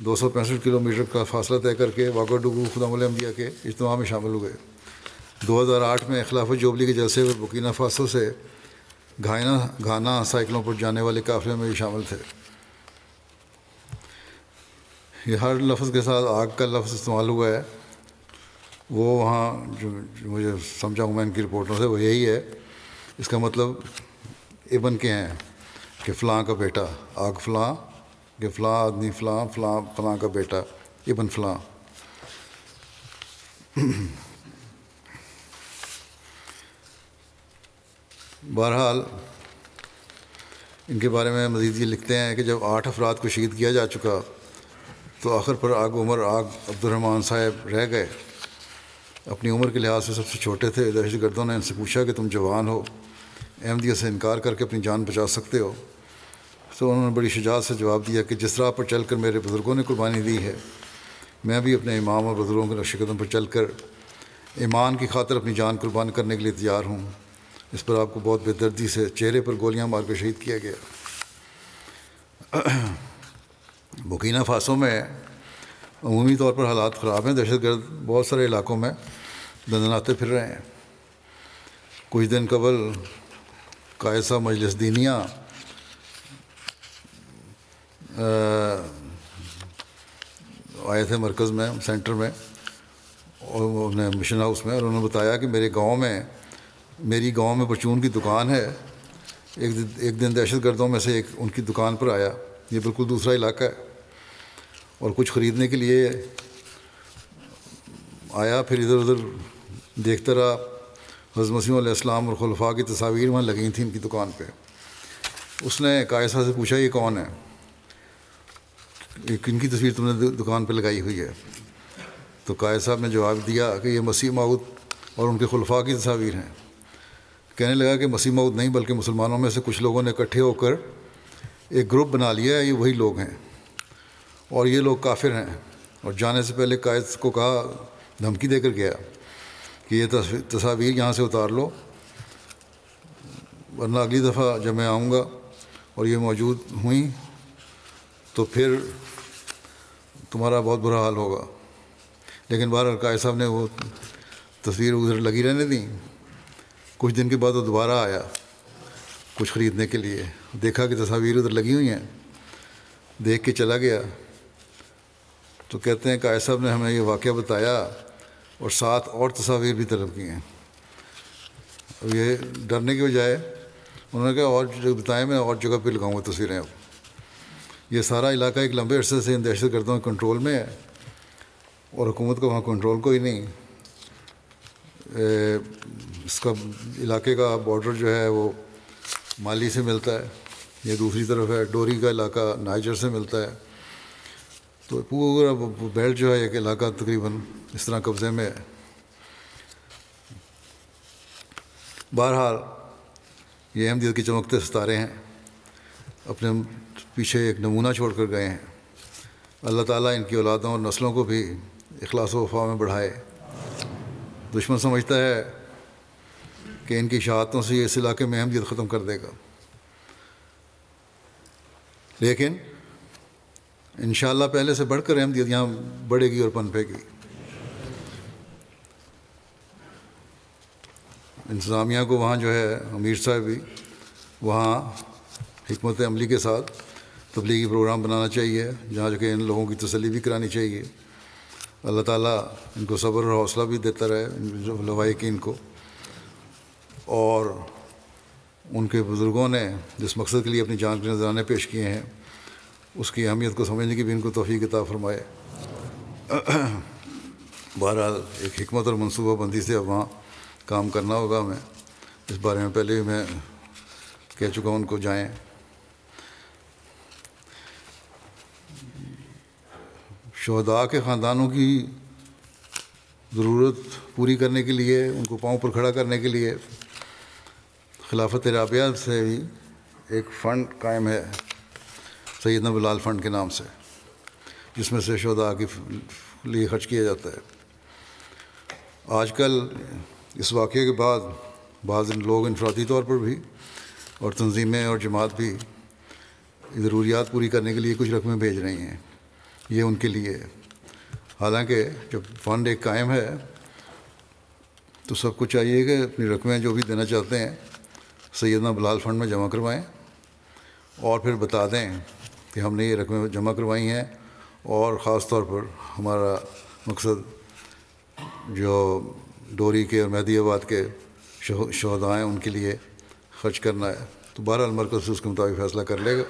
265 کلومیٹر کا فاصلہ طے کر کے واگاڈوگو خدام الانبیاء کے اجتماع میں شامل ہوئے۔ 2008 میں خلافت جوبلی کے جلسے میں بورکینا فاسو سے گھانا سائیکلوں پر جانے والے قافلے میں بھی شامل تھے۔ یہ ہر لفظ کے ساتھ آگ کا لفظ استعمال ہوا ہے، وہ وہاں جو مجھے سمجھا ہوں میں ان کی رپورٹوں سے، وہ یہی ہے۔ اس کا مطلب ابن کے ہیں کہ فلاں کا بیٹا، آگ فلاں کہ فلاں آدمی فلاں فلاں فلاں کا بیٹا، ابن فلاں۔ بہرحال ان کے بارے میں مزید یہ لکھتے ہیں کہ جب 8 افراد کو شہید کیا جا چکا تو آخر پر آگ عبد الرحمن صاحب رہ گئے۔ اپنی عمر کے لحاظ سے سب سے چھوٹے تھے۔ دہشت گردوں نے ان سے پوچھا کہ تم جوان ہو، احمدیت سے انکار کر کے اپنی جان بچا سکتے ہو؟ تو انہوں نے بڑی شجاعت سے جواب دیا کہ جس راہ پر چل کر میرے بزرگوں نے قربانی دی ہے، میں بھی اپنے امام اور بزرگوں کے نقش قدم پر چل کر ایمان کی خاطر اپنی جان قربان کرنے کے لیے تیار ہوں۔ اس پر آپ کو بہت بے دردی سے چہرے پر گولیاں مار کر شہید کیا گیا۔ بورکینا فاسو میں عمومی طور پر حالات خراب ہیں۔ دہشت گرد بہت سارے علاقوں میں دندناتے پھر رہے ہیں۔ کچھ دن قبل قائصہ مجلس دینیہ آئے تھے مرکز میں، سینٹر میں، اور انہیں مشن ہاؤس میں، اور انہوں نے بتایا کہ میری گاؤں میں پرچون کی دکان ہے۔ ایک دن دہشت گردوں میں سے ایک ان کی دکان پر آیا، یہ بالکل دوسرا علاقہ ہے، اور کچھ خریدنے کے لیے آیا، پھر ادھر ادھر دیکھتا رہا۔ حضرت مسیح علیہ السلام اور خلفاء کی تصاویر وہاں لگی تھیں ان کی دکان پہ۔ اس نے قائصہ سے پوچھا یہ کون ہے، کن کی تصویر تم نے دکان پہ لگائی ہوئی ہے؟ تو قائد صاحب نے جواب دیا کہ یہ مسیح موعود اور ان کے خلفاء کی تصاویر ہیں۔ کہنے لگا کہ مسیح موعود نہیں بلکہ مسلمانوں میں سے کچھ لوگوں نے اکٹھے ہو کر ایک گروپ بنا لیا ہے، یہ وہی لوگ ہیں اور یہ لوگ کافر ہیں۔ اور جانے سے پہلے قائد کو کہا، دھمکی دے کر گیا کہ یہ تصاویر یہاں سے اتار لو، ورنہ اگلی دفعہ جب میں آؤں گا اور یہ موجود ہوئیں تو پھر تمہارا بہت برا حال ہوگا۔ لیکن بہرحال قائد صاحب نے وہ تصویر ادھر لگی رہنے دیں۔ کچھ دن کے بعد وہ دوبارہ آیا کچھ خریدنے کے لیے، دیکھا کہ تصاویر ادھر لگی ہوئی ہیں، دیکھ کے چلا گیا۔ تو کہتے ہیں قائد صاحب نے ہمیں یہ واقعہ بتایا اور 7 اور تصاویر بھی طلب کی ہیں۔ اب یہ ڈرنے کی بجائے انہوں نے کہا اور جو بتائیں میں اور جگہ پہ لگاؤں گا تصویریں۔ اب یہ سارا علاقہ ایک لمبے عرصے سے ان دہشت گردوں کے کنٹرول میں ہے اور حکومت کا وہاں کنٹرول کوئی نہیں۔ اس کا علاقے کا بارڈر جو ہے وہ مالی سے ملتا ہے، یہ دوسری طرف ہے، ڈوری کا علاقہ نائجر سے ملتا ہے، تو پورا بیلٹ جو ہے ایک علاقہ تقریباً اس طرح قبضے میں ہے۔ بہرحال یہ احمدیت کے چمکتے ستارے ہیں، اپنے پیچھے ایک نمونہ چھوڑ کر گئے ہیں۔ اللہ تعالیٰ ان کی اولادوں اور نسلوں کو بھی اخلاص و وفا میں بڑھائے۔ دشمن سمجھتا ہے کہ ان کی شہادتوں سے یہ اس علاقے میں احمدیت ختم کر دے گا، لیکن انشاءاللہ پہلے سے بڑھ کر احمدیت یہاں بڑھے گی اور پنپے گی۔ انتظامیہ کو وہاں جو ہے امیر صاحب بھی وہاں حکمت عملی کے ساتھ تبلیغی پروگرام بنانا چاہیے، جہاں کہ ان لوگوں کی تسلی بھی کرانی چاہیے۔ اللہ تعالیٰ ان کو صبر اور حوصلہ بھی دیتا رہے لوائقین کو، اور ان کے بزرگوں نے جس مقصد کے لیے اپنی جان کے نذرانے پیش کیے ہیں اس کی اہمیت کو سمجھنے کی بھی ان کو توفیق عطا فرمائے۔ بہرحال ایک حکمت اور منصوبہ بندی سے اب وہاں کام کرنا ہوگا ہمیں. اس بارے میں پہلے بھی میں کہہ چکا ہوں ان کو جائیں. شہداء کے خاندانوں کی ضرورت پوری کرنے کے لیے، ان کو پاؤں پر کھڑا کرنے کے لیے خلافت رابعہ سے بھی ایک فنڈ قائم ہے سیدنا بلال فنڈ کے نام سے، جس میں سے شہداء کے لیے خرچ کیا جاتا ہے. آج کل اس واقعے کے بعد بعض لوگ انفرادی طور پر بھی اور تنظیمیں اور جماعت بھی ضروریات پوری کرنے کے لیے کچھ رقمیں بھیج رہی ہیں. یہ ان کے لیے ہے. حالانکہ جب فنڈ ایک قائم ہے تو سب کو چاہیے کہ اپنی رقمیں جو بھی دینا چاہتے ہیں سیدنا بلال فنڈ میں جمع کروائیں اور پھر بتا دیں کہ ہم نے یہ رقمیں جمع کروائی ہیں اور خاص طور پر ہمارا مقصد جو ڈوری کے اور مہدی آباد کے شہداء ہیں ان کے لیے خرچ کرنا ہے. تو بہرحال مرکز سے اس کے مطابق فیصلہ کر لے گا.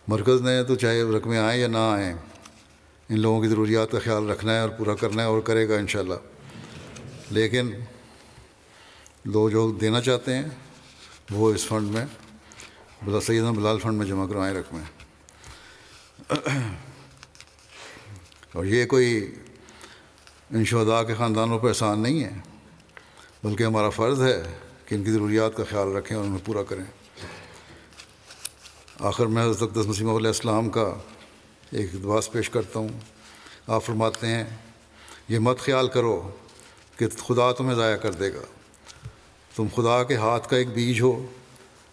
مرکز نے تو چاہے رقمیں آئیں یا نہ آئیں ان لوگوں کی ضروریات کا خیال رکھنا ہے اور پورا کرنا ہے اور کرے گا انشاءاللہ. لیکن لوگ جو دینا چاہتے ہیں وہ اس فنڈ میں سیدنا بلال فنڈ میں جمع کروائیں رقمیں. اور یہ کوئی ان شہداء کے خاندانوں پر احسان نہیں ہے، بلکہ ہمارا فرض ہے کہ ان کی ضروریات کا خیال رکھیں اور انہیں پورا کریں. آخر میں حضرت اقدس مسیح موعود علیہ السلام کا ایک اقتباس پیش کرتا ہوں. آپ فرماتے ہیں یہ مت خیال کرو کہ خدا تمہیں ضائع کر دے گا. تم خدا کے ہاتھ کا ایک بیج ہو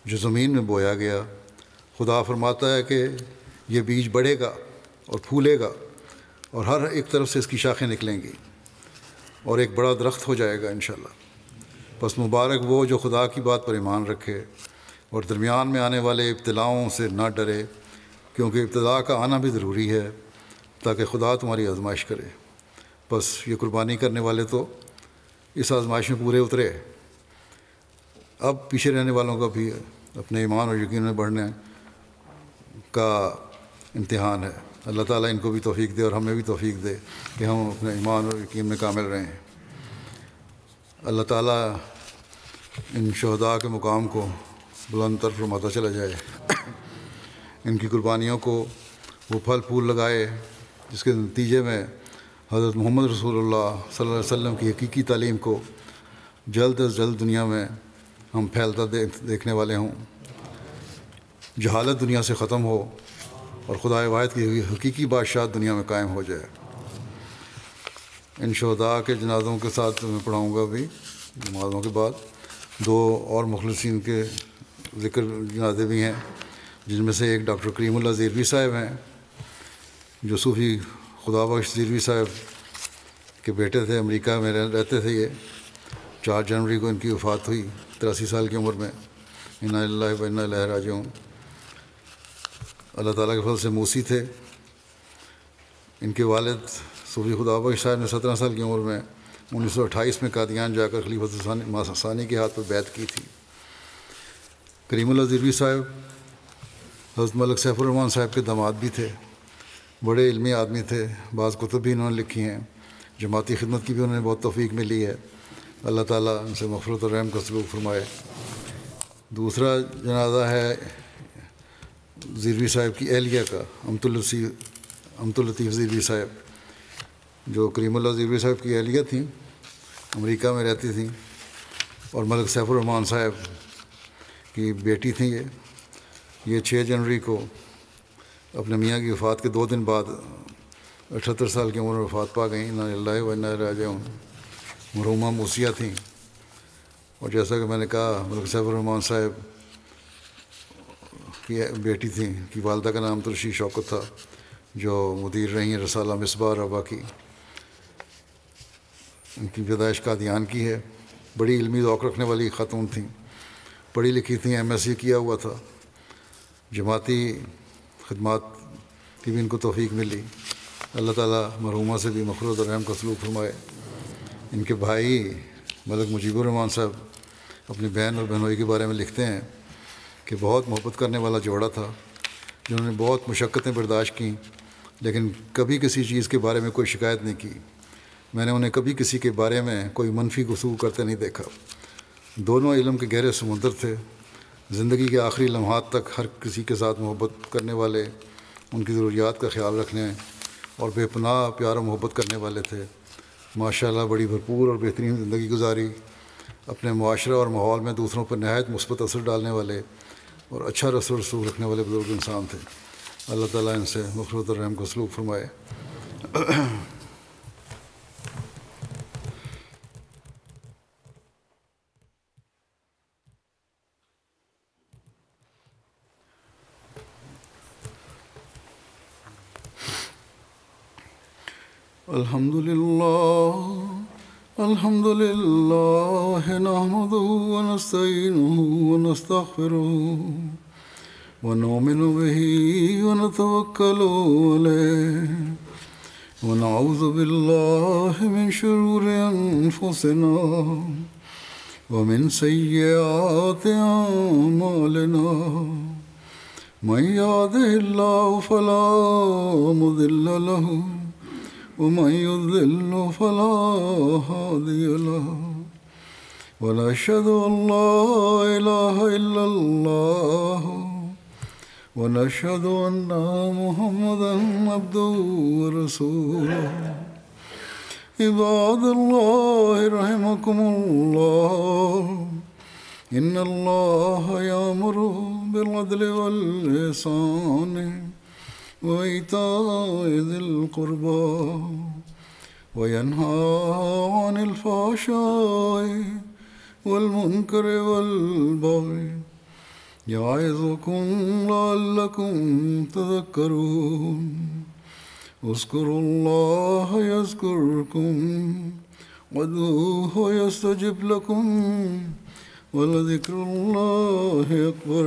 جو زمین میں بویا گیا. خدا فرماتا ہے کہ یہ بیج بڑھے گا اور پھولے گا اور ہر ایک طرف سے اس کی شاخیں نکلیں گی اور ایک بڑا درخت ہو جائے گا انشاءاللہ. پس مبارک وہ جو خدا کی بات پر ایمان رکھے اور درمیان میں آنے والے ابتلاؤں سے نہ ڈرے، کیونکہ ابتلا کا آنا بھی ضروری ہے تاکہ خدا تمہاری آزمائش کرے. بس یہ قربانی کرنے والے تو اس آزمائش میں پورے اترے. اب پیچھے رہنے والوں کا بھی اپنے ایمان اور یقین میں بڑھنے کا امتحان ہے. اللہ تعالیٰ ان کو بھی توفیق دے اور ہمیں بھی توفیق دے کہ ہم اپنے ایمان اور یقین میں کامل رہیں. اللہ تعالیٰ ان شہداء کے مقام کو بلند تر فرماتا چلا جائے، ان کی قربانیوں کو وہ پھل پھول لگائے جس کے نتیجے میں حضرت محمد رسول اللہ صلی اللہ علیہ وسلم کی حقیقی تعلیم کو جلد از جلد دنیا میں ہم پھیلتا دیکھنے والے ہوں. جہالت دنیا سے ختم ہو اور خدا واحد کی حقیقی بادشاہت دنیا میں قائم ہو جائے. ان شہداء کے جنازوں کے ساتھ میں پڑھاؤں گا بھی نمازوں کے بعد. دو اور مخلصین کے ذکر جنازے بھی ہیں، جن میں سے ایک ڈاکٹر کریم اللہ زیروی صاحب ہیں جو صوفی خدا بخش زیروی صاحب کے بیٹے تھے. امریکہ میں رہتے تھے. یہ 4 جنوری کو ان کی وفات ہوئی 83 سال کی عمر میں. انا للہ و انا الیہ راجعون. اللہ تعالیٰ کے فضل سے موسی تھے. ان کے والد صوفی خدا بخش صاحب نے 17 سال کی عمر میں 1928 میں قادیان جا کر خلیفۃ ثانی کے ہاتھ پر بیعت کی تھی. کریم اللہ زیروی صاحب حضرت ملک سیف الرحمن صاحب کے داماد بھی تھے. بڑے علمی آدمی تھے. بعض کتب بھی انہوں نے لکھی ہیں. جماعتی خدمت کی بھی انہوں نے بہت توفیق ملی ہے. اللہ تعالیٰ ان سے مغفرت اور رحم کا سلوک فرمائے. دوسرا جنازہ ہے زیروی صاحب کی اہلیہ کا، امت اللطیف زیروی صاحب، جو کریم اللہ زیروی صاحب کی اہلیہ تھیں، امریکہ میں رہتی تھیں اور ملک سیف الرحمن صاحب کی بیٹی تھیں. یہ 6 جنوری کو اپنے میاں کی وفات کے 2 دن بعد 78 سال کی عمر میں وفات پا گئیں. انا للہ و انا الیہ راجعون. مرحومہ موسیہ تھیں. اور جیسا کہ میں نے کہا ملک سیف الرحمن صاحب کی بیٹی تھیں، کی والدہ کا نام ترشی شوکت تھا، جو مدیر رہی ہیں رسالہ مصباح روا کی. ان کی پیدائش قادیان کی ہے. بڑی علمی ذوق رکھنے والی خاتون تھیں. پڑھی لکھی تھیں. MSc کیا ہوا تھا. جماعتی خدمات کی بھی ان کو توفیق ملی. اللہ تعالیٰ مرحومہ سے بھی مغفرت اور رحم کا سلوک فرمائے. ان کے بھائی ملک مجیب الرحمن صاحب اپنی بہن اور بہنوئی کے بارے میں لکھتے ہیں کہ بہت محبت کرنے والا جوڑا تھا، جنہوں نے بہت مشقتیں برداشت کیں لیکن کبھی کسی چیز کے بارے میں کوئی شکایت نہیں کی. میں نے انہیں کبھی کسی کے بارے میں کوئی منفی گفتگو کرتے نہیں دیکھا۔ دونوں علم کے گہرے سمندر تھے، زندگی کے آخری لمحات تک ہر کسی کے ساتھ محبت کرنے والے، ان کی ضروریات کا خیال رکھنے اور بے پناہ پیار و محبت کرنے والے تھے۔ ماشاءاللہ بڑی بھرپور اور بہترین زندگی گزاری، اپنے معاشرہ اور ماحول میں دوسروں پر نہایت مثبت اثر ڈالنے والے اور اچھا رسم و سلوک رکھنے والے بزرگ انسان تھے۔ اللہ تعالیٰ ان سے مغفرت اور رحم کو سلوک فرمائے۔ الحمد لله نحمده ونستعينه ونستغفره ونؤمن به ونتوكل عليه ونعوذ بالله من شرور أنفسنا ومن سيئات أعمالنا من يهده الله فلا مضل له ومن يضلل فلا هادي له ونشهد أن لا إله إلا الله ونشهد أن محمدا عبده ورسوله عباد الله رحمكم الله إن الله يأمر بالعدل والإحسان وإيتاء ذي القربى وينهى عن الفحشاء والمنكر والبغي يعظكم لعلكم تذكرون اذكروا الله يذكركم وادعوه يستجب لكم ولذكر الله أكبر